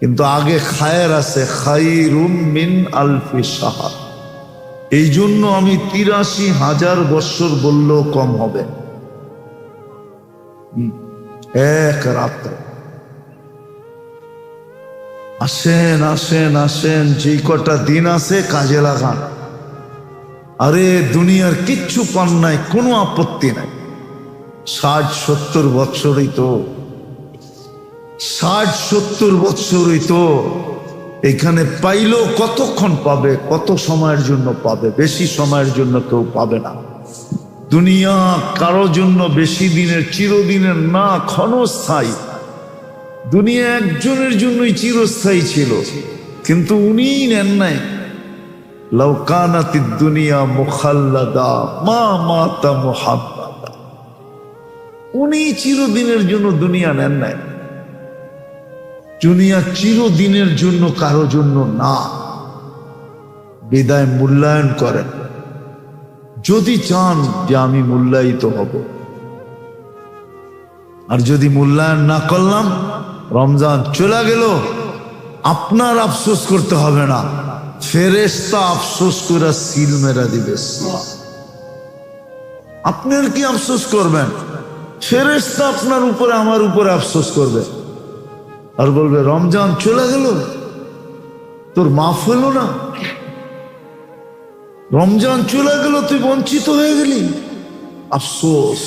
কিন্তু আগে খায়ের আছে, খায়রুম মিন আলফি শাহর। এই জন্য আমি 83,000 বৎসর বললেও কম হবে। এক রাত্রে আসেন আসেন আসেন, যে কটা দিন আছে কাজে লাগান। আরে দুনিয়ার কিচ্ছু পান নাই, কোনো আপত্তি নাই। 60-70 বৎসরই তো, 60-70 বৎসরই তো। এখানে পাইলেও কতক্ষণ পাবে, কত সময়ের জন্য পাবে? বেশি সময়ের জন্য কেউ পাবে না। দুনিয়া কারো জন্য বেশি দিনের, চিরদিনের না, ক্ষণস্থায়ী। দুনিয়া একজনের জন্যই চিরস্থায়ী ছিল, কিন্তু উনি নেন নাই। লাউ কানাতিদ দুনিয়া মুখাল্লাদা মা মাতা মুহাম্মাদা। উনি চিরদিনের জন্য দুনিয়া নেন নাই। দুনিয়া চিরদিনের জন্য কারো জন্য না। বিদায় মূল্যায়ন করেন, যদি চান যে আমি মূল্যায়িত হব। আর যদি মূল্যায়ন না করলাম, রমজান চলে গেল, আপনার আফসোস করতে হবে না, ফেরেশতা আফসোস করে সিল মেরা দিবে। আপনি আর কি আফসোস করবেন? ফেরেশতা আপনার উপরে, আমার উপরে আফসোস করবে আর বলবে রমজান চলে গেল, তোর মাফ হলো না। রমজান চলে গেল, তুই বঞ্চিত হয়ে গেলি। আফসোস,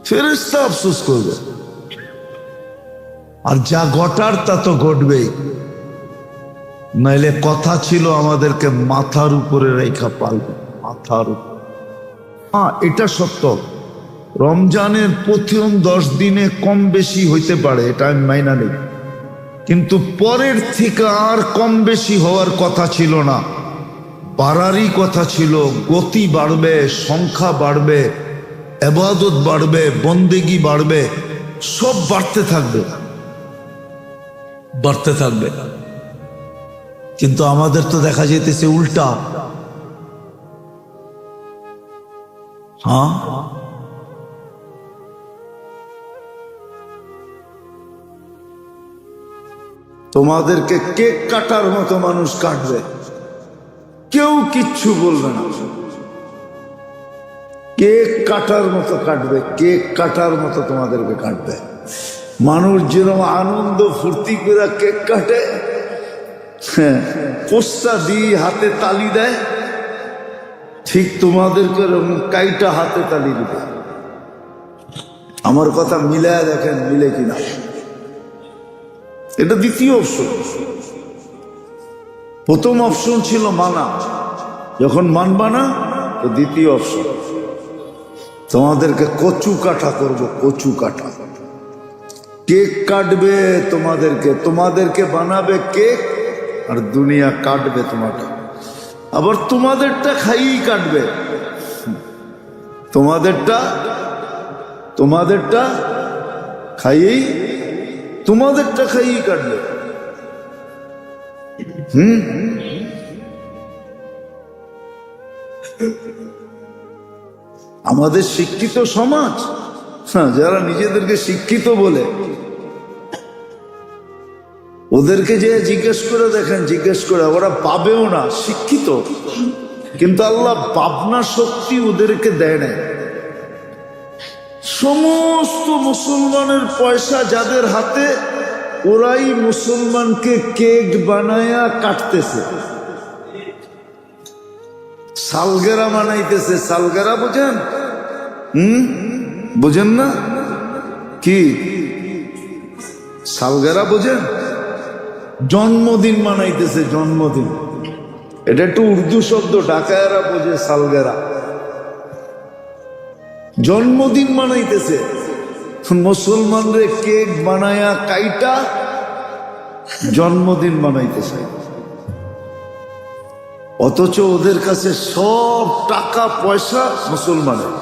ফেরেশতা আফসোস করবে। আর যা ঘটার তা তো ঘটবেই। নাইলে কথা ছিল আমাদেরকে মাথার উপরে রেখা পালবে, মাথার উপর। হ্যাঁ, এটা সত্য, রমজানের প্রথম 10 দিনে কম বেশি হইতে পারে, এটা আমি মাইনা নেই। কিন্তু পরের থেকে আর কম বেশি হওয়ার কথা ছিল না, বাড়ারই কথা ছিল। গতি বাড়বে, সংখ্যা বাড়বে, ইবাদত বাড়বে, বন্দেগি বাড়বে, সব বাড়তে থাকবে, বাড়তে থাকবে। কিন্তু আমাদের তো দেখা যেতেছে উল্টা। হ্যাঁ, তোমাদেরকে কেক কাটার মতো মানুষ কাটবে, কেউ কিচ্ছু বলবে না। কেক কাটার মতো কাটবে, কেক কাটার মতো তোমাদেরকে কাটবে। মানুষ যেরকম আনন্দ ফুর্তি করে কেক কাটে, পোস্তা দিয়ে হাতে তালি দেয়, ঠিক তোমাদেরকে কাইটা হাতে তালি দিবে। আমার কথা মিলায় দেখেন, মিলে কিনা। এটা দ্বিতীয় অপশন। প্রথম অপশন ছিল মানা, যখন মানবা না তো দ্বিতীয় অপশন, তোমাদেরকে কচু কাটা করবো, কচু কাটা। কেক কাটবে তোমাদেরকে, তোমাদেরকে বানাবে কেক, আর দুনিয়া কাটবে তোমাকে। আবার তোমাদেরটা খাইয়েই কাটবে, তোমাদেরটা খাইয়েই, তোমাদেরটা খাইয়েই কাটবে। আমাদের শিক্ষিত সমাজ, যারা নিজেদেরকে শিক্ষিত বলে, ওদেরকে যে জিজ্ঞেস করে দেখেন, জিজ্ঞেস করে, ওরা পাবেও না, শিক্ষিত, কিন্তু আল্লাহ ভাবনা শক্তি ওদেরকে দেয় না। সমস্ত মুসলমানের পয়সা যাদের হাতে, ওরাই মুসলমানকে কেক বানায়া কাটতেছে, সালগেরা বানাইতেছে। সালগেরা বোঝেন? বোঝেন না কি সালগেরা বোঝেন? জন্মদিন মানাইতেছে, জন্মদিন। এটা একটু উর্দু শব্দ, ঢাকায়রা বোঝে সালগেরা। জন্মদিন মানাইতেছে, মুসলমানরে কেক বানায়া কাইটা জন্মদিন বানাইতেছে। অথচ ওদের কাছে সব টাকা পয়সা মুসলমানের,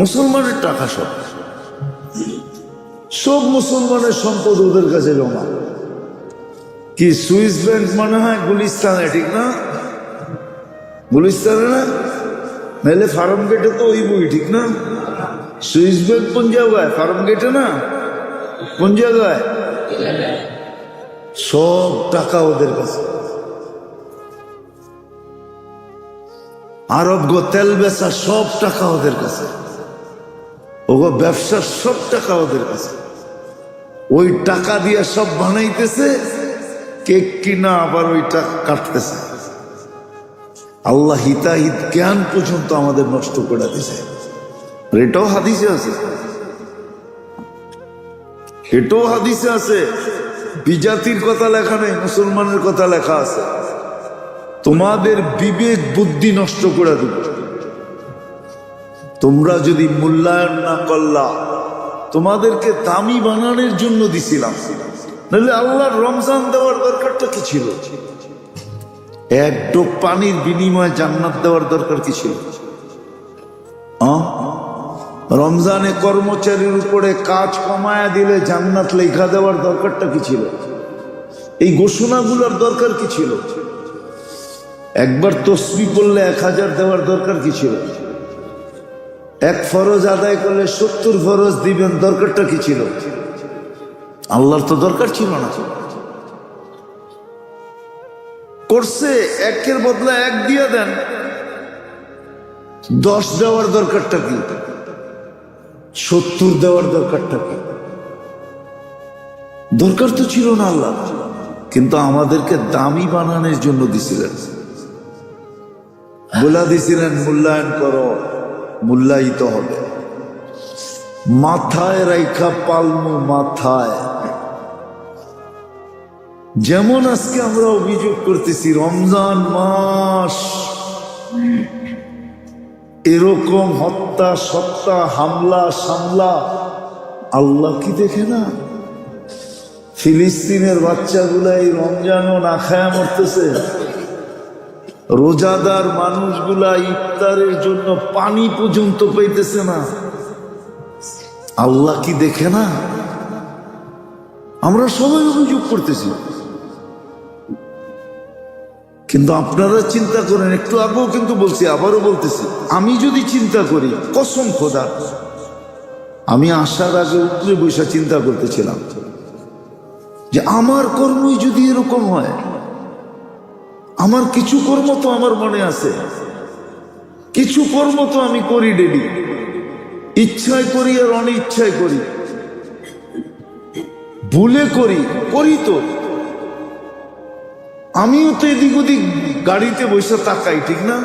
মুসলমানের টাকা, সব সব মুসলমানের সম্পদ ওদের কাছে জমা। কি সুইস ব্যাংক মনে হয় গুলিস্তানে, ঠিক না? গুলিস্তানে না, নাহলে ফার্ম গেটে তো ওই বই, ঠিক না? সুইস ব্যাংক কোন জায়গায়? ফার্ম গেটে না, কোন জায়গায়? সব টাকা ওদের কাছে। আরব গো তেল বেচা সব টাকা ওদের কাছে, ওগো ব্যবসার সব টাকা ওদের কাছে। ওই টাকা দিয়ে সব বানাইতেছে, কেক কিনা আবার ওই টাকা কাটতেছে। আল্লাহ হিতাহিত জ্ঞান পর্যন্ত আমাদের নষ্ট করে দিছে। এটাও হাদিসে আছে, এটাও হাদিসে আছে। বিজাতির কথা লেখা নেই, মুসলমানের কথা লেখা আছে। তোমাদের বিবেক বুদ্ধি নষ্ট করে দিব তোমরা যদি মূল্যায়ন না করলা। তোমাদেরকে দামি বানানোর জন্য দিছিলাম, নাহলে আল্লাহর রমজান দেওয়ার দরকারটা কি ছিল? এক ডোক পানির বিনিময়ে জান্নাত দেওয়ার দরকার কি ছিল? রমজানে কর্মচারীর উপরে কাজ কমায়া দিলে জান্নাত লেখা দেওয়ার দরকারটা কি ছিল? এই ঘোষণাগুলোর দরকার কি ছিল? একবার তসবিহ পড়লে 1000 দেওয়ার দরকার কি ছিল? এক ফরজ আদায় করলে 70 ফরজ দিবেন, দরকারটা কি ছিল? আল্লাহর তো দরকার ছিল না। করছে একের বদলা 1 দিয়ে দেন, 10 দেওয়ার দরকারটা কি? 70 দেওয়ার দরকারটা কি? দরকার তো ছিল না আল্লাহ, কিন্তু আমাদেরকে দামি বানানোর জন্য দিছিলেন। বলা দিছিলেন মূল্যায়ন করো, মূল্যায়িত হবে। মাথায় রাইখা পালমু, মাথায়। যেমন আজকে আমরা অভিযোগ করতেছি রমজান মাস, এরকম হত্যা সত্তা, হামলা সামলা, আল্লাহ কি দেখে না? ফিলিস্তিনের বাচ্চাগুলা এই রমজানও না খায়া মরতেছে। রোজাদার মানুষগুলা ইফতারের জন্য পানি পর্যন্ত পাইতেছে না। আল্লাহ কি দেখে না? আমরা সবাই অভিযোগ করতেছি, কিন্তু আপনারা চিন্তা করেন। একটু আগেও কিন্তু বলছি, আবারও বলতেছি, আমি যদি চিন্তা করি, কসম খোদা, আমি আসার আগে উপরে বসে চিন্তা করতেছিলাম যে আমার কর্মই যদি এরকম হয়। আমার কিছু কর্ম তো আমার মনে আছে, কিছু কর্ম তো আমি করি ডেলি, ইচ্ছায় করি আর অনিচ্ছায় করি, ভুলে করি, করি তো। আমিও তো এদিক ওদিক গাড়িতে বসে তাকাই, ঠিক না?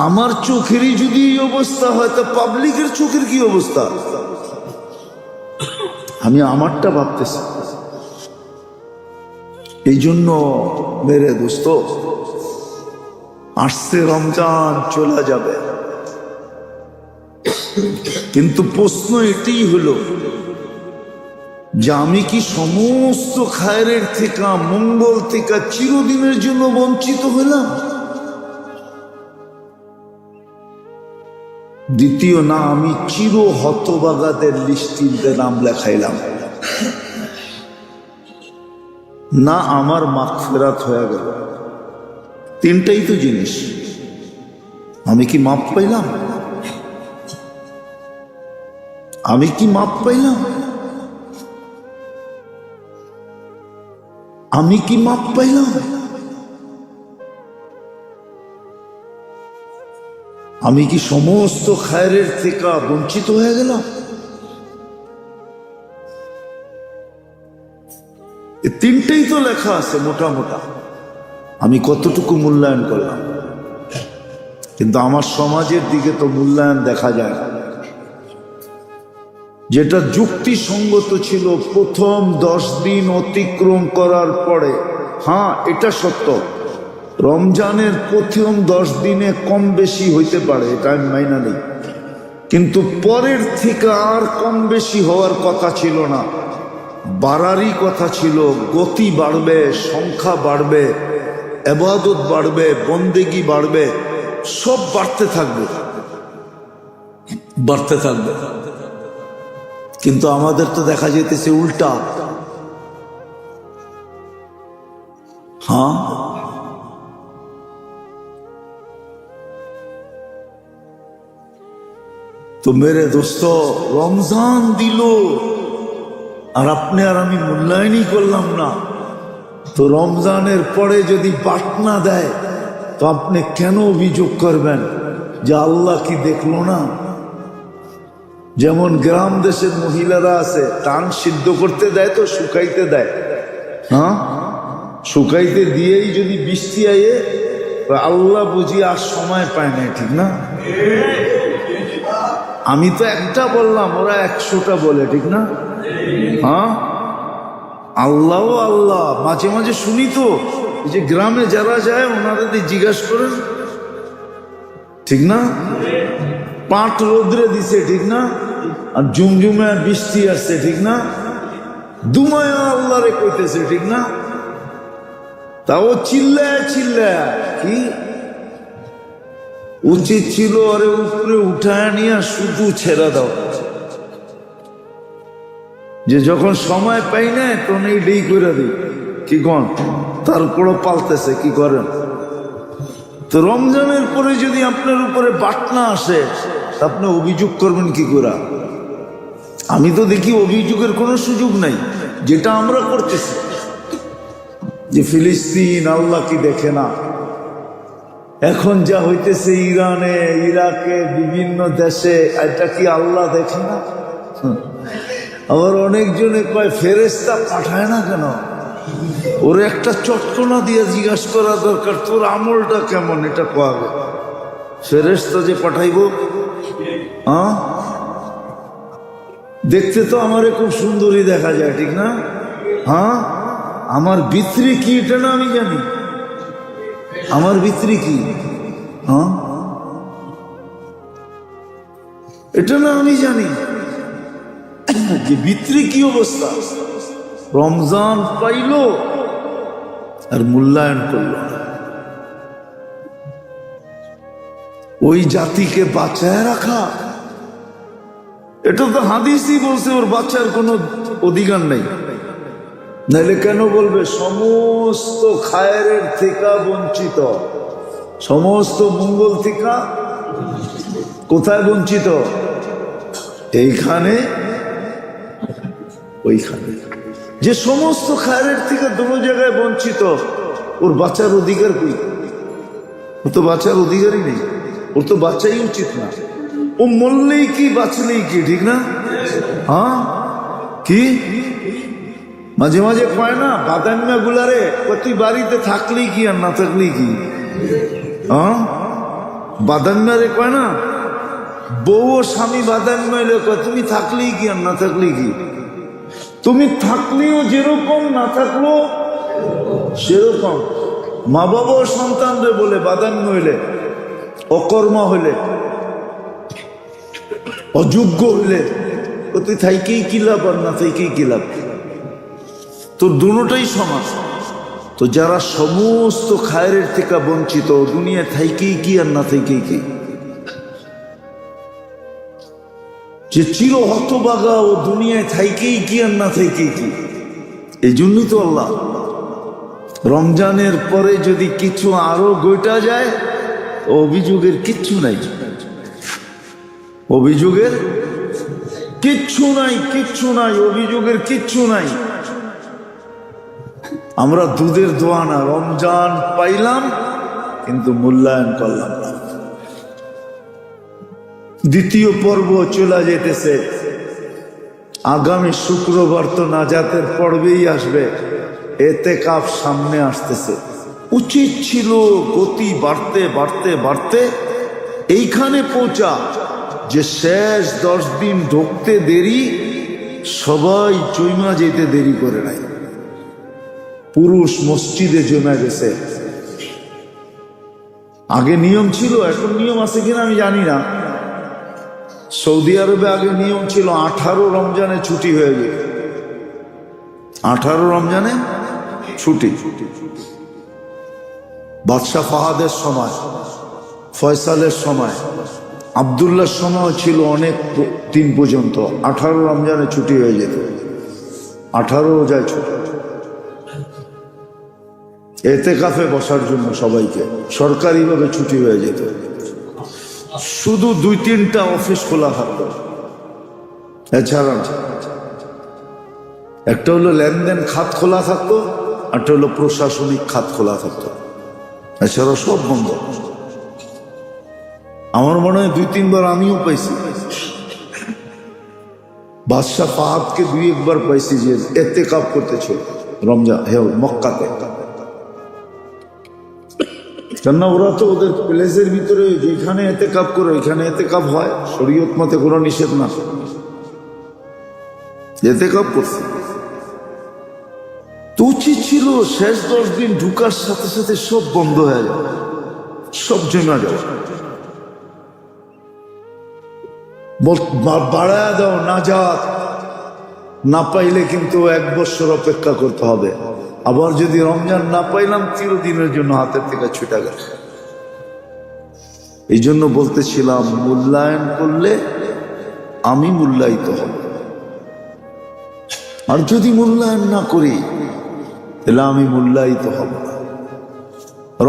আমার চোখেরই যদি এই অবস্থা হয়, তো পাবলিকের চোখের কি অবস্থা? আমি আমারটা ভাবতেছি। এই জন্য মেরে দোস্ত, আসছে রমজান, চলে যাবে, কিন্তু প্রশ্ন এটাই হলো যে আমি কি সমস্ত খায়রের থেকে, মঙ্গল থেকে চিরদিনের জন্য বঞ্চিত হলাম? দ্বিতীয়, না আমি চির হতবাগাদের লিস্টিতে নাম লেখাইলাম, না আমার মাগফিরাত হয়ে গেল। তিনটাই তো জিনিস। আমি কি মাপ পাইলাম? আমি কি মাপ পাইলাম? আমি কি মাপ পাইলাম? আমি কি সমস্ত খায়রের থেকে বঞ্চিত হয়ে গেলাম? এই তিনটেই তো লেখা আছে মোটা মোটা। আমি কতটুকু মূল্যায়ন করলাম? কিন্তু আমার সমাজের দিকে তো মূল্যায়ন দেখা যায় না। যেটা যুক্তিসঙ্গত ছিল প্রথম 10 দিন অতিক্রম করার পরে, হ্যাঁ এটা সত্য, রমজানের প্রথম 10 দিনে কম বেশি হইতে পারে, এটা আমি মাইনা নেই, কিন্তু পরের থেকে আর কম বেশি হওয়ার কথা ছিল না, বাড়ারই কথা ছিল। গতি বাড়বে, সংখ্যা বাড়বে, ইবাদত বাড়বে, বন্দেগি বাড়বে, সব বাড়তে থাকবে, বাড়তে থাকবে। কিন্তু আমাদের তো দেখা যেতেছে উল্টা। হ্যাঁ, তো মেরে দোস্ত, রমজান দিল আর আপনি আর আমি মূল্যায়নই করলাম না, তো রমজানের পরে যদি বাটনা দেয় তো আপনি কেন অভিযোগ করবেন যে আল্লাহ কি দেখলো না? যেমন গ্রাম দেশের মহিলারা আছে, টান সিদ্ধ করতে দেয় তো শুকাইতে দেয়, হ্যাঁ, শুকাইতে দিয়েই যদি বৃষ্টি আয়ে, আল্লাহ বুঝি আর সময় পায় না, ঠিক না? আমি তো একটা বললাম, ওরা 100টা বলে, ঠিক না? হ্যাঁ, আল্লাহ আল্লাহ মাঝে মাঝে শুনি তো, যে গ্রামে যারা যায় ওনাদের জিজ্ঞাসা করেন, ঠিক না? পাট রোদ্রে দিছে, ঠিক না? আর ঝুমঝুমে বৃষ্টি আসছে, ঠিক না? দুমায়া আল্লাহ রে কইতেছে, ঠিক না? তাও চিল্লায় চিল্লায়, কি উচিত ছিল আরে উপরে উঠায় নিয়ে শুধু ছেড়ে দাও, যে যখন সময় পাই না তখন এই ডেই করে দিই, কি কন? তারপরও পালতেছে, কি করেন? তো রমজানের পরে যদি আপনার উপরে বাটনা আসে, আপনি অভিযোগ করবেন কি করে? আমি তো দেখি অভিযোগের কোনো সুযোগ নাই, যেটা আমরা করতেছি, যে ফিলিস্তিন আল্লাহ কি দেখে না, এখন যা হইতেছে ইরানে, ইরাকে, বিভিন্ন দেশে, এটা কি আল্লাহ দেখে না? আবার অনেকজনে কয় ফেরেশতা পাঠায় না কেন? ওর একটা চটকনা দিয়ে জিজ্ঞাসা করা দরকার, তোর আমলটা কেমন, এটা কবে ফেরেশতা যে পাঠাইব? হ্যাঁ, দেখতে তো আমারে খুব সুন্দরী দেখা যায়, ঠিক না? হ্যাঁ, আমার ভিতরে কি এটা না আমি জানি, আমার ভিতরে কি, হ্যাঁ এটা না আমি জানি, যে ভিতরে কি অবস্থা। রমজান পাইল আর মূল্যায়ন করল না। ওই জাতিকে বাঁচায় রাখা, এটা তো হাদিসই বলছে ওর বাঁচার কোনো অধিকার নেই। নাহলে কেন বলবে সমস্ত খায়ের থেকে বঞ্চিত, সমস্ত মঙ্গল থেকে কোথায় বঞ্চিত? এইখানে, ওইখানে। যে সমস্ত খায়ের থেকে দুটো জায়গায় বঞ্চিত, ওর বাঁচার অধিকার কি? ওর তো বাঁচার অধিকারই নেই, ওর তো বাঁচাই উচিত না। ও মরলেই কি বাঁচলেই কি, ঠিক না? হ্যাঁ, কি মাঝে মাঝে কয় না বাদাম্মা গুলারে, তুই বাড়িতে থাকলেই কি আর না থাকলেই কি? হ্যাঁ, বাদাম্মারে কয় না, বউ ও স্বামী বাদাম্মা এলে কয় তুমি থাকলেই কি আর না থাকলেই কি? তুমি থাকলেও যেরকম, না থাকলেও সেরকম। মা বাবা ও সন্তানরে বলে বাদাম্য হইলে, অকর্মা হইলে, অযোগ্য হইলে, তুই থাইকেই কি লাভ আর না থাইকেই কি লাভ? তোর দুটোটাই সমান। তো যারা সমস্ত খায়ের থেকে বঞ্চিত, দুনিয়া থাইকেই কি আর না থাইকেই কি, যে চির হতবাগা ও দুনিয়ায় থাইকেই কি আর না থাইকেই কি। এই জন্যই তো আল্লাহ রমজানের পরে যদি কিছু আরো গোটা যায়, অভিযোগের কিচ্ছু নাই, অভিযোগের কিচ্ছু নাই, কিচ্ছু নাই, অভিযোগের কিচ্ছু নাই। আমরা দুধের দোয়া না, রমজান পাইলাম কিন্তু মূল্যায়ন করলাম না। দ্বিতীয় পর্ব চলে যেতেছে, আগামী শুক্রবার তো নাজাতের পর্বেই আসবে, এতেকাফ সামনে আসতেছে। উচিত ছিল গতি বাড়তে বাড়তে বাড়তে এইখানে পৌঁছা যে শেষ 10 দিন ঢুকতে দেরি, সবাই জৈমা যেতে দেরি করে নাই। পুরুষ মসজিদে জমা গেছে। আগে নিয়ম ছিল, এখন নিয়ম আছে কিনা আমি জানি না। সৌদি আরবে আগে নিয়ম ছিল 18 রমজানে ছুটি হয়ে যেত। 18 রমজানে ছুটি। বাদশাহ ফাহাদের সময়, ফয়সালের সময়, আবদুল্লাহর সময় ছিল অনেক দিন পর্যন্ত 18 রমজানে ছুটি হয়ে যেত। 18 রোজায় ছুটি, এতেকাফে বসার জন্য সবাইকে সরকারিভাবে ছুটি হয়ে যেত। শুধু 2-3টা অফিস খোলা থাকতো, এছাড়া একটা হলো লেনদেন খাত খোলা থাকতো, একটা হলো প্রশাসনিক খাত খোলা থাকতো, এছাড়া সব বন্ধ। আমার মনে হয় 2-3 বার আমিও পাইছি। বাদশাহ ফাহাদকে 2-1 বার পাইছি যে এতেকাফ করতেছিল রমজান মক্কাতে। কেননা ওরা তো ওদের প্লেসের ভিতরে যেখানে এতেকাফ করে ওইখানে এতেকাফ হয়, শরীয়ত মতে কোনো নিষেধ না, এতেকাফ করছে। তো উচিত ছিল শেষ 10 দিন ঢুকার সাথে সাথে সব বন্ধ হয়ে যাবে, সব জমা যাবে। বাড়ায় দাও নাজাত, না পাইলে কিন্তু 1 বছর অপেক্ষা করতে হবে। আবার যদি রমজান না পাইলাম, চিরদিনের জন্য হাতের থেকে ছুটে গেল। এই জন্য বলতেছিলাম, মূল্যায়ন করলে আমি মূল্যায়িত হব, আর যদি মূল্যায়ন না করি তাহলে আমি মূল্যায়িত হব না।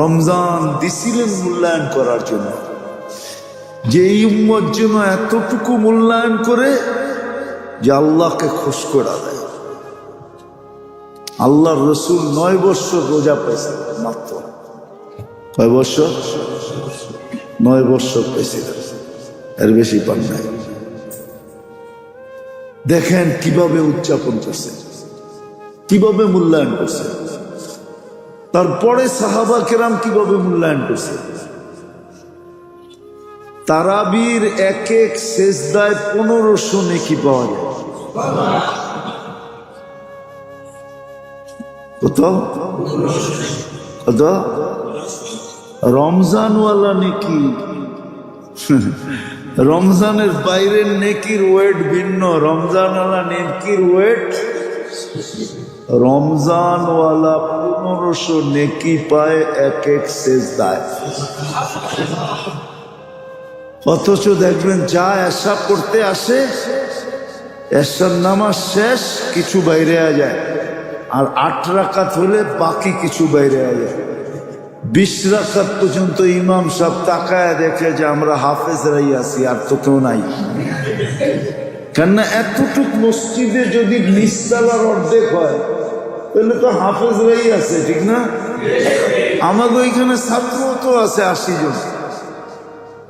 রমজান দিছিলেন মূল্যায়ন করার জন্য, যে এই উম্মত যেন এতটুকু মূল্যায়ন করে যে আল্লাহকে খুশ করে দেয়। আল্লাহর রসুল 9 বছর রোজা পেয়েছেন মাত্র। কয় বছর? 9 বছর পেয়েছিলেন, এর বেশি পান নাই। দেখেন কিভাবে উদযাপন করছে, কিভাবে মূল্যায়ন করছে। তারপরে সাহাবা কেরাম কিভাবে মূল্যায়ন করছে। তারাবির এক এক সেজদায় 1500 নেকি পাওয়া যায়। কত কত? রমজানওয়ালা নেকি, রমজানের বাইরের নেকির ওয়েট ভিন্ন। রমজানওয়ালা নেকির ওয়েট, রমজানওয়ালা 1500 নেকি পায় এক এক সেজদায়। অথচ দেখবেন যা এশা করতে আসে, এশার নামাজ শেষ, কিছু বাইরে যায়, আর 8 রাকাত হলে বাকি কিছু বাইরে যায়। 20 রাকাত পর্যন্ত ইমাম সাহেব তাকায় দেখে যে আমরা হাফেজরাই আছি, আর তো কেউ নাই। কেননা এতটুক মসজিদে যদি নিচতলার অর্ধেক হয় তাহলে তো হাফেজরাই আছে, ঠিক না? আমাদের ওইখানে ছাত্র তো আছে 80 জন,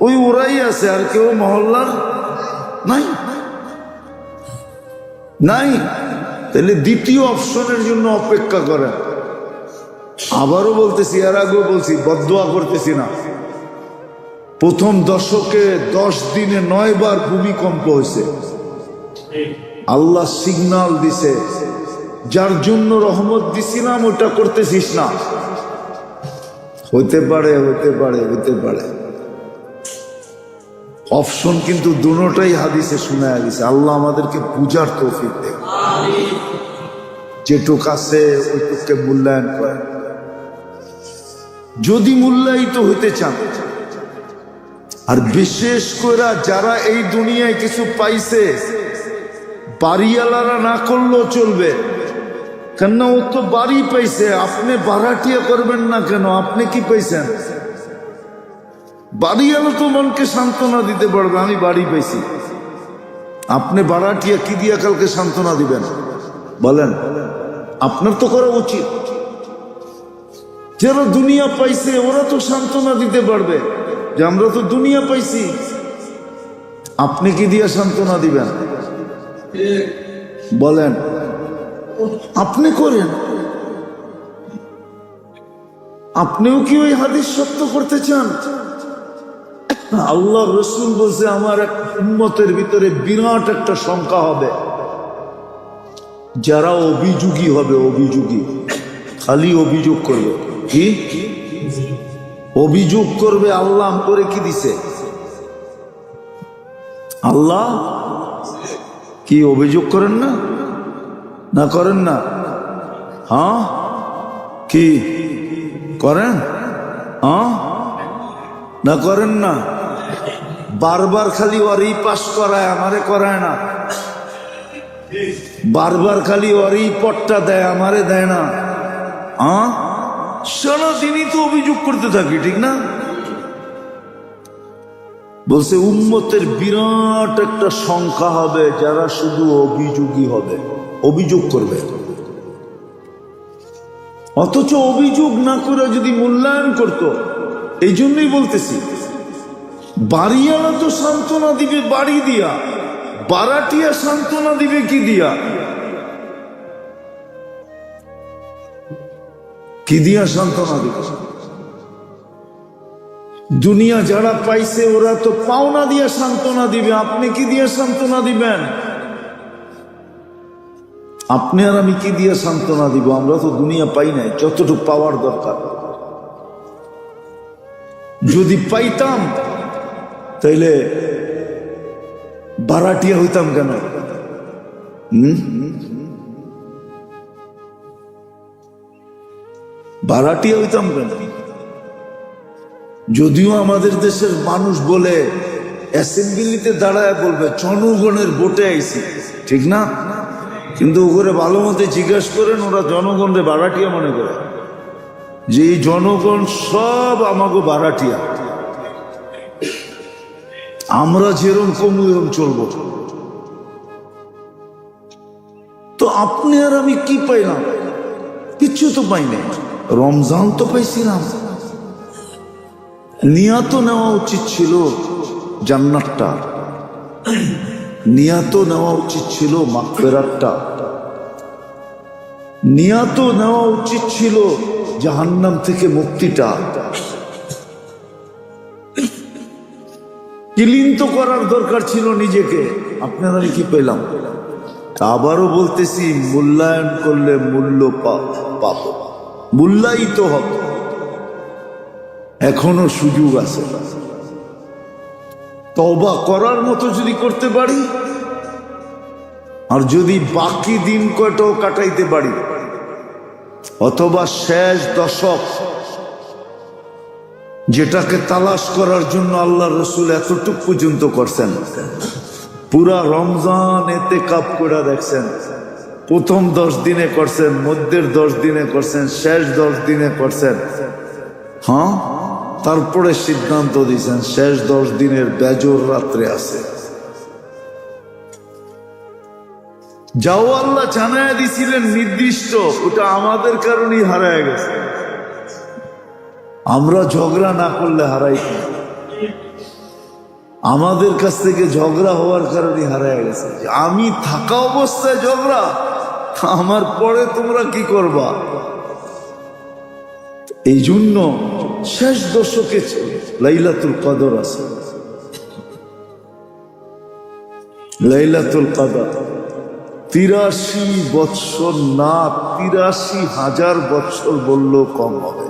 ওই ওরাই আছে, আর কেউ মহল্লার নাই নাই। তাহলে দ্বিতীয় অপশনের জন্য অপেক্ষা করেন। আবারও বলতেছি, এর আগেও বলছি, বদদোয়া করতেছি না। প্রথম দশকে 10 দিনে 9 বার ভূমিকম্প হয়েছে। আল্লাহ সিগন্যাল দিছে, যার জন্য রহমত দিছিলাম ওটা করতেছিস না। হইতে পারে হইতে পারে হইতে পারে, অপশন কিন্তু দুটোটাই হাদিসে শোনা গেছে। আল্লাহ আমাদেরকে বুঝার তৌফিক দেয়, যেটুক আছে ওইটুককে মূল্যায়ন করে। যদি মূল্যায়িত হইতে চান, আর বিশেষ করে যারা এই দুনিয়ায় কিছু পাইছে, বাড়িওয়ালারা না করলেও চলবে, কেন ও তো বাড়ি পাইছে। আপনি ভাড়াটিয়া করবেন না কেন? আপনি কি পাইছেন? বাড়িওয়ালা তো মনকে সান্ত্বনা দিতে পারবে, আমি বাড়ি পাইছি। আপনি ভাড়াটিয়া কি দিয়া কালকে সান্ত্বনা দিবেন বলেন? আপনার তো করা উচিত যারা দুনিয়া পাইছে ওরা তো সান্ত্বনা দিতে পারবে যে আমরা তো দুনিয়া পাইছি। আপনি কি দিয়ে সান্ত্বনা দিবেন বলেন? আপনি করেন। আপনিও কি ওই হাদিস সত্য করতে চান? আল্লাহ রসুল বলছে আমার এক উম্মতের ভিতরে বিরাট একটা সংখ্যা হবে যারা অভিযোগী হবে। অভিযোগী, খালি অভিযোগ করবে। কি অভিযোগ করবে? আল্লাহ করে কি দিছে? আল্লাহ কি অভিযোগ করেন না? না করেন না? হ্যাঁ কি করেন? হ্যাঁ না করেন না? বারবার খালি ওরই পাস করায়, আমারে করায় না। বারবার খালি ওরই পটটা দেয়, আমারে দেয় না। সারাদিনই তো অভিযোগ করতে থাকি, ঠিক না? বলছে উম্মতের বিরাট একটা সংখ্যা হবে যারা শুধু অভিযোগী হবে, অভিযোগ করবে। অথচ অভিযোগ না করে যদি মূল্যায়ন করত, এই জন্যই বলতেছি বাড়িওয়ালা তো সান্ত্বনা দিবে বাড়ি দিয়া, বারাটিয়া সান্ত্বনা দিবে কি দিয়া? কি দিয়া সান্ত্বনা দিবে? দুনিয়া যারা পাইছে ওরা তো পাওনা দিয়া সান্ত্বনা দিবে। আপনি কি দিয়া সান্ত্বনা দিবেন? আপনি আর আমি কি দিয়া সান্ত্বনা দিব? আমরা তো দুনিয়া পাই নাই যতটুকু পাওয়ার দরকার। যদি পাইতাম তাইলে বারাটিয়া হইতাম কেন? বারাটিয়া হইতাম কেন? যদিও আমাদের দেশের মানুষ বলে, অ্যাসেম্বলিতে দাঁড়ায় বলবে জনগণের ভোটে আইছি, ঠিক না? কিন্তু ওরে ভালো মতো জিজ্ঞেস করেন, ওরা জনগণরে বারাটিয়া মনে করে যে এই জনগণ সব আমাকে বারাটিয়া, আমরা যেরকম ওইরকম চলবো। তো আপনি আর আমি কি পাইলাম? কিচ্ছু তো পাইনি। রমজান তো পাইছিলাম। নিয়াত নেওয়া উচিত ছিল জান্নাতটা, নিয়াত নেওয়া উচিত ছিল মাগফিরাতটা, নিয়াত নেওয়া উচিত ছিল জাহান্নাম থেকে মুক্তিটা। ক্লিন তো করার দরকার ছিল নিজেকে। আপনারা আমি কি পেলাম? আবারও বলতেছি, মূল্যায়ন করলে মূল্য পাব, মূল্যায়িত হবে। এখনো সুযোগ আছে। তওবা করার মতো যদি করতে পারি, আর যদি বাকি দিন কয়টাও কাটাইতে পারি, অথবা শেষ দশক যেটাকে তালাশ করার জন্য আল্লাহ রসুল এতটুক পর্যন্ত করছেন, পুরা রমজান ইতিকাফ করে দেখছেন। প্রথম 10 দিনে করছেন, মধ্যের 10 দিনে করছেন, শেষ 10 দিনে করছেন। হ্যাঁ, তারপরে সিদ্ধান্ত দিয়েছেন শেষ 10 দিনের বেজর রাত্রে আছে। যাও আল্লাহ জানায় দিছিলেন নির্দিষ্ট, ওটা আমাদের কারণেই হারায় গেছে। আমরা ঝগড়া না করলে হারাইতাম, আমাদের কাছ থেকে ঝগড়া হওয়ার কারণে হারায় গেছে। আমি থাকা অবস্থায় ঝগড়া, আমার পরে তোমরা কি করবা? এই জন্য শেষ দশকে লাইলাতুল কদর আছে। লাইলাতুল কদর 83 বৎসর না, 83,000 বৎসর বললেও কম হবে।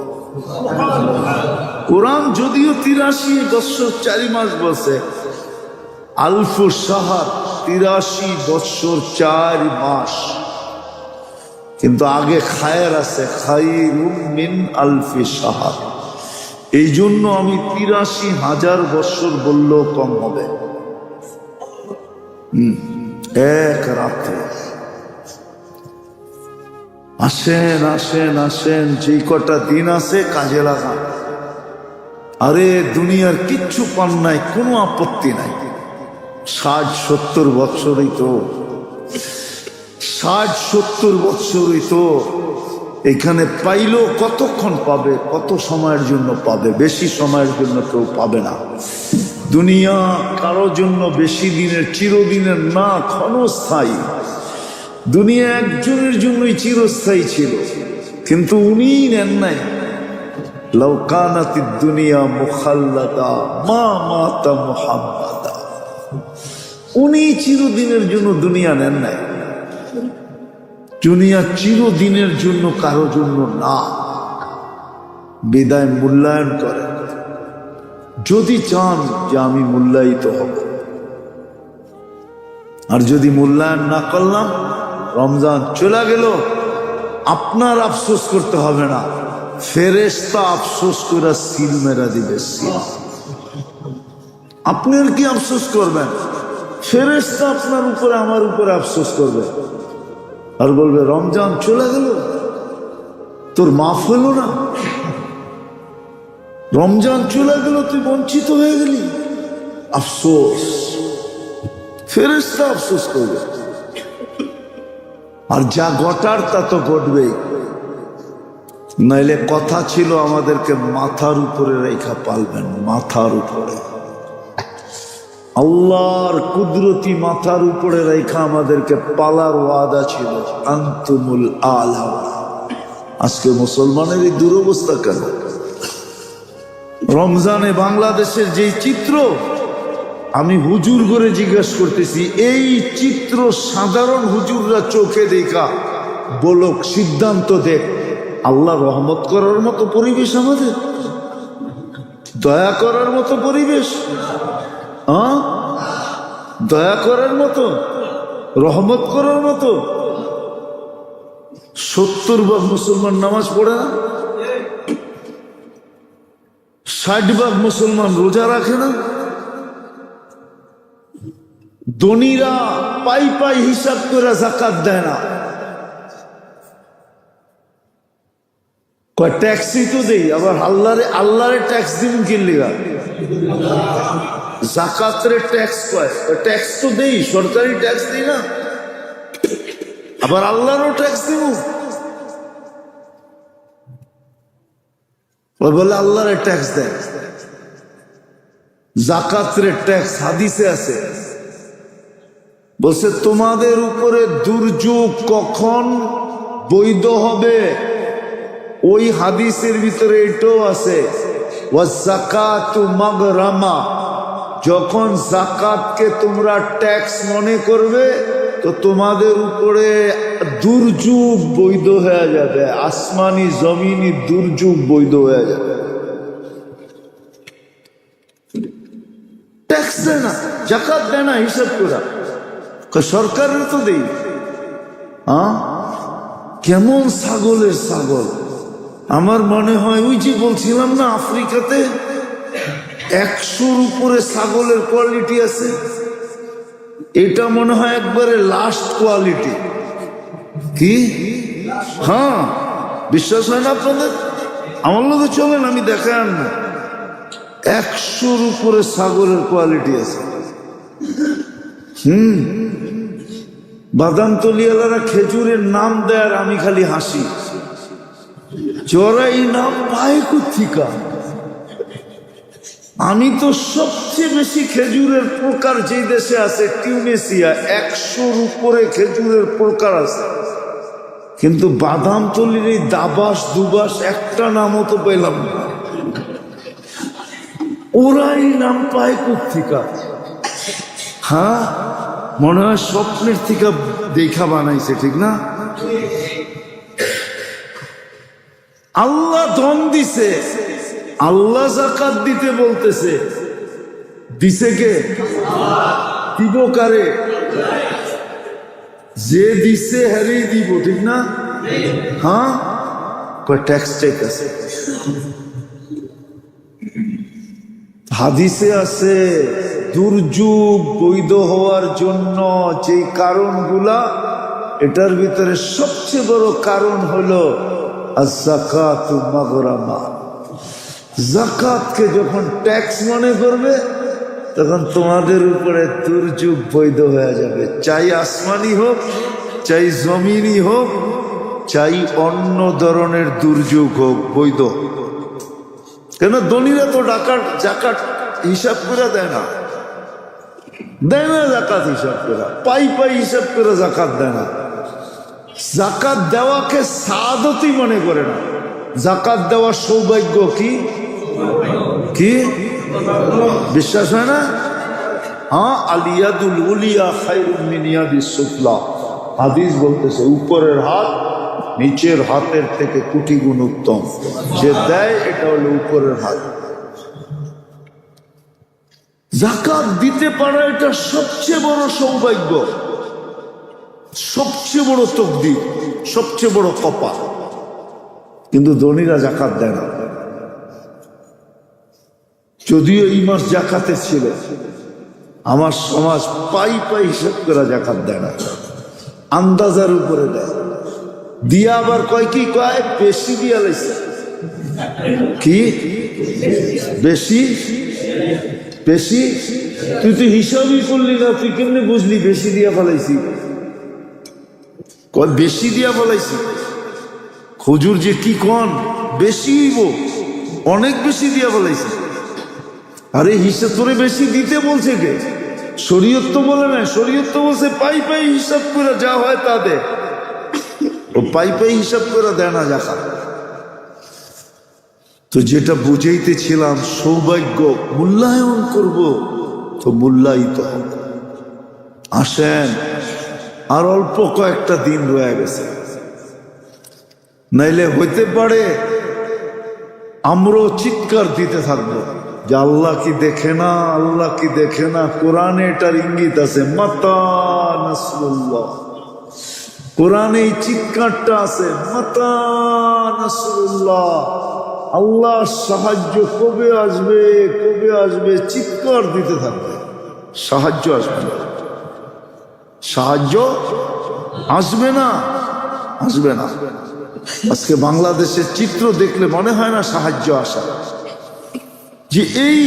কোরআন যদিও 83 বৎসর 4 মাস বলছে, আলফু শাহর 83 বৎসর 4 মাস, কিন্তু আগে খায়ের আছে, খায়রুম মিন আলফি শাহর। এই জন্য আমি 83,000 বৎসর বললেও কম হবে। এক রাত্রে আসেন আসেন আসেন, যে কটা দিন আছে কাজে লাগান। আরে দুনিয়ার কিচ্ছু পান নাই, কোনো আপত্তি নাই। 60-70 বৎসরই তো, 60-70 বৎসরই তো এখানে পাইলেও কতক্ষণ পাবে, কত সময়ের জন্য পাবে? বেশি সময়ের জন্য কেউ পাবে না। দুনিয়া কারো জন্য বেশি দিনের, চিরদিনের না, ক্ষণস্থায়ী। দুনিয়া একজনের জন্যই চিরস্থায়ী ছিল, কিন্তু উনি নেন নাই। লাউ কানাতিদ দুনিয়া মুখাল্লাদা মা মাতা মুহাম্মাদা। উনি চিরদিনের জন্য দুনিয়া নেন নাই। দুনিয়া চিরদিনের জন্য কারো জন্য না। বিদায় মূল্যায়ন করে, যদি চান যে আমি মূল্যায়িত হব। আর যদি মূল্যায়ন না করলাম, রমজান চলে গেল, আপনার আফসোস করতে হবে না, ফেরেশতা আফসোস করে সিল মেরা দিবে। সিল আপনি আর কি আফসোস করবেন? ফেরেশতা আপনার উপরে, আমার উপরে আফসোস করবে আর বলবে রমজান চলে গেল, তোর মাফ হলো না। রমজান চলে গেল, তুই বঞ্চিত হয়ে গেলি। আফসোস, ফেরেশতা আফসোস করবে। আর যা ঘটার তা তো ঘটবেই। নাইলে কথা ছিল আমাদেরকে মাথার উপরে রেখা পালবেন, মাথার উপরে। আল্লাহর কুদরতি মাথার উপরে রেখা আমাদেরকে পালার ওয়াদা ছিল। আনতুমুল আলা। আজকে মুসলমানের এই দুরবস্থা কেন? রমজানে বাংলাদেশের যে চিত্র, আমি হুজুর করে জিজ্ঞাসা করতেছি, এই চিত্র সাধারণ হুজুররা চোখে দেখা বলক, সিদ্ধান্ত দেখ, আল্লাহ রহমত করার মতো পরিবেশ আমাদের? দয়া করার মতো পরিবেশ? দয়া করার মতো, রহমত করার মতো? 70% মুসলমান নামাজ পড়ে না, 60% মুসলমান রোজা রাখে না। ধনীরা পাই পাই হিসাব করে যাকাত দেয় না। কয় ট্যাক্সই তো দেই, আবার আল্লাহরে ট্যাক্স দিন কিনলিগা? জাকাতের ট্যাক্স কয়, ট্যাক্স তো দেই, সরকারি ট্যাক্স দিই না, আবার আল্লাহরও ট্যাক্স দিব? বলে আল্লাহরে ট্যাক্স দেয়, জাকাতের ট্যাক্স হাদিসে আছে। বলছে তোমাদের উপরে দুর্যোগ কখন বৈধ হবে, ওই হাদিসের ভিতরে এটাও আছে, ওয়াযাকাতু মাগরামা। যখন জাকাতকে তোমরা ট্যাক্স মনে করবে, তো তোমাদের উপরে দুর্যোগ বৈধ হয়ে যাবে, আসমানি জমিনি দুর্যোগ বৈধ হয়ে যাবে। ট্যাক্স দেয় না, জাকাত দেয় না, হিসাব করা সরকারের তো দেই। কেমন ছাগলের ছাগল। আমার মনে হয় ওই যে বলছিলাম না, আফ্রিকাতে 100-র উপরে ছাগলের কোয়ালিটি আছে, এটা মনে হয় একবারে লাস্ট কোয়ালিটি। কি? বিশ্বাস হয় না আপনাদের? আমার লোকে চলেন, আমি দেখাই আনবো। 100-র উপরে ছাগলের কোয়ালিটি আছে। বাদাম তলিয়ালারা খেজুরের নাম দেয়, আর আমি খালি হাসি। চড়াই নাম পায় কোথিকা? আমি তো সবচেয়ে বেশি খেজুরের প্রকার যে দেশে আছে টিউনেশিয়া, 100-র উপরে খেজুরের প্রকার আছে, কিন্তু বাদাম তলির এই দাবাস দুবাস একটা নামও তো পেলাম না। ওরাই নাম পায় কোথিকা? মনে হয় স্বপ্নের থেকে দেখা বানাইছে, ঠিক না? আল্লাহ ধন দিছে, আল্লাহ যাকাত দিতে বলতেছে, দিছে কে? দিব কারে? যে দিছে হ্যারেই দিব, ঠিক না? ট্যাক্স চেক আছে, হাদিসে আছে। দুর্যোগ বৈধ হওয়ার জন্য যে কারণগুলা, এটার ভিতরে সবচেয়ে বড় কারণ হলো আয-যাকাতু মাগরামা। যাকাতকে যখন ট্যাক্স মনে করবে, তখন তোমাদের উপরে দুর্যোগ বৈধ হয়ে যাবে, চাই আসমানি হোক, চাই জমিনি হোক, চাই অন্য ধরনের দুর্যোগ হোক, বৈধ। কেন ধনীরা তো জাকাত হিসাব করে দেয় না, জাকাত হিসাব করে, পাই হিসাব করে জাকাত দেয় না। জাকাত দেওয়াকে সাদতই মনে করে না, জাকাত দেওয়ার সৌভাগ্য। কি কি বিশ্বাস হয় না? হ্যাঁ, আলিয়াদুল উলিয়া খায়রুম মিন ইয়াদিস সুফলা। হাদিস বলতেছে উপরের হাত নিচের হাতের থেকে কোটি গুণ উত্তম। যে দেয় এটা হলো উপরের হাত। জাকাত দিতে পারা এটা সবচেয়ে বড় সৌভাগ্য, সবচেয়ে বড় তকদির, সবচেয়ে বড় কপাল। কিন্তু ধনীরা জাকাত দেয় না। যদিও এই মাস জাকাতে ছিল, আমার সমাজ পাই হিসাব করে জাকাত দেয় না, আন্দাজার উপরে দেয়। দিয়া আবার কয় কি কয়, বেশি দিয়া লাইছে। কি বেশি? বেশি? তুই তো হিসাবই করলি না, তুই কেমনে বুঝলি বেশি দিয়া ফেলাইছি? কয় বেশি দিয়া ফেলাইছি। হুজুর যে কি কন, বেশি অনেক বেশি দিয়া ফেলাইছি। আরে হিসাব তোরে বেশি দিতে বলছে কে? শরীয়ত তো বলে না, শরীয়ত তো বলছে পাই হিসাব করে যা হয় তা দে। ও পাই হিসাব করে দেয় না জাকাত। তো যেটা বুঝাইতেছিলাম, সৌভাগ্য মূল্যায়ন করব, তো মূল্যায়িত হবে। আসেন, আর অল্প কয়েকটা দিন রয়ে গেছে, নাইলে হইতে পারে আমরাও চিৎকার দিতে থাকবো যে আল্লাহ কি দেখে না, আল্লাহ কি দেখে না। কোরআনে এটার ইঙ্গিত আছে, মাতা নাসরুল্লাহ। কোরআনে এই চিৎকারটা আছে, মাতা নাসরুল্লাহ। আল্লাহ সাহায্য কবে আসবে, কবে আসবে, চিৎকার দিতে থাকবে। সাহায্য আসবে না, সাহায্য আসবে না, আসবে না। আজকে বাংলাদেশের চিত্র দেখলে মনে হয় না সাহায্য আসা, যে এই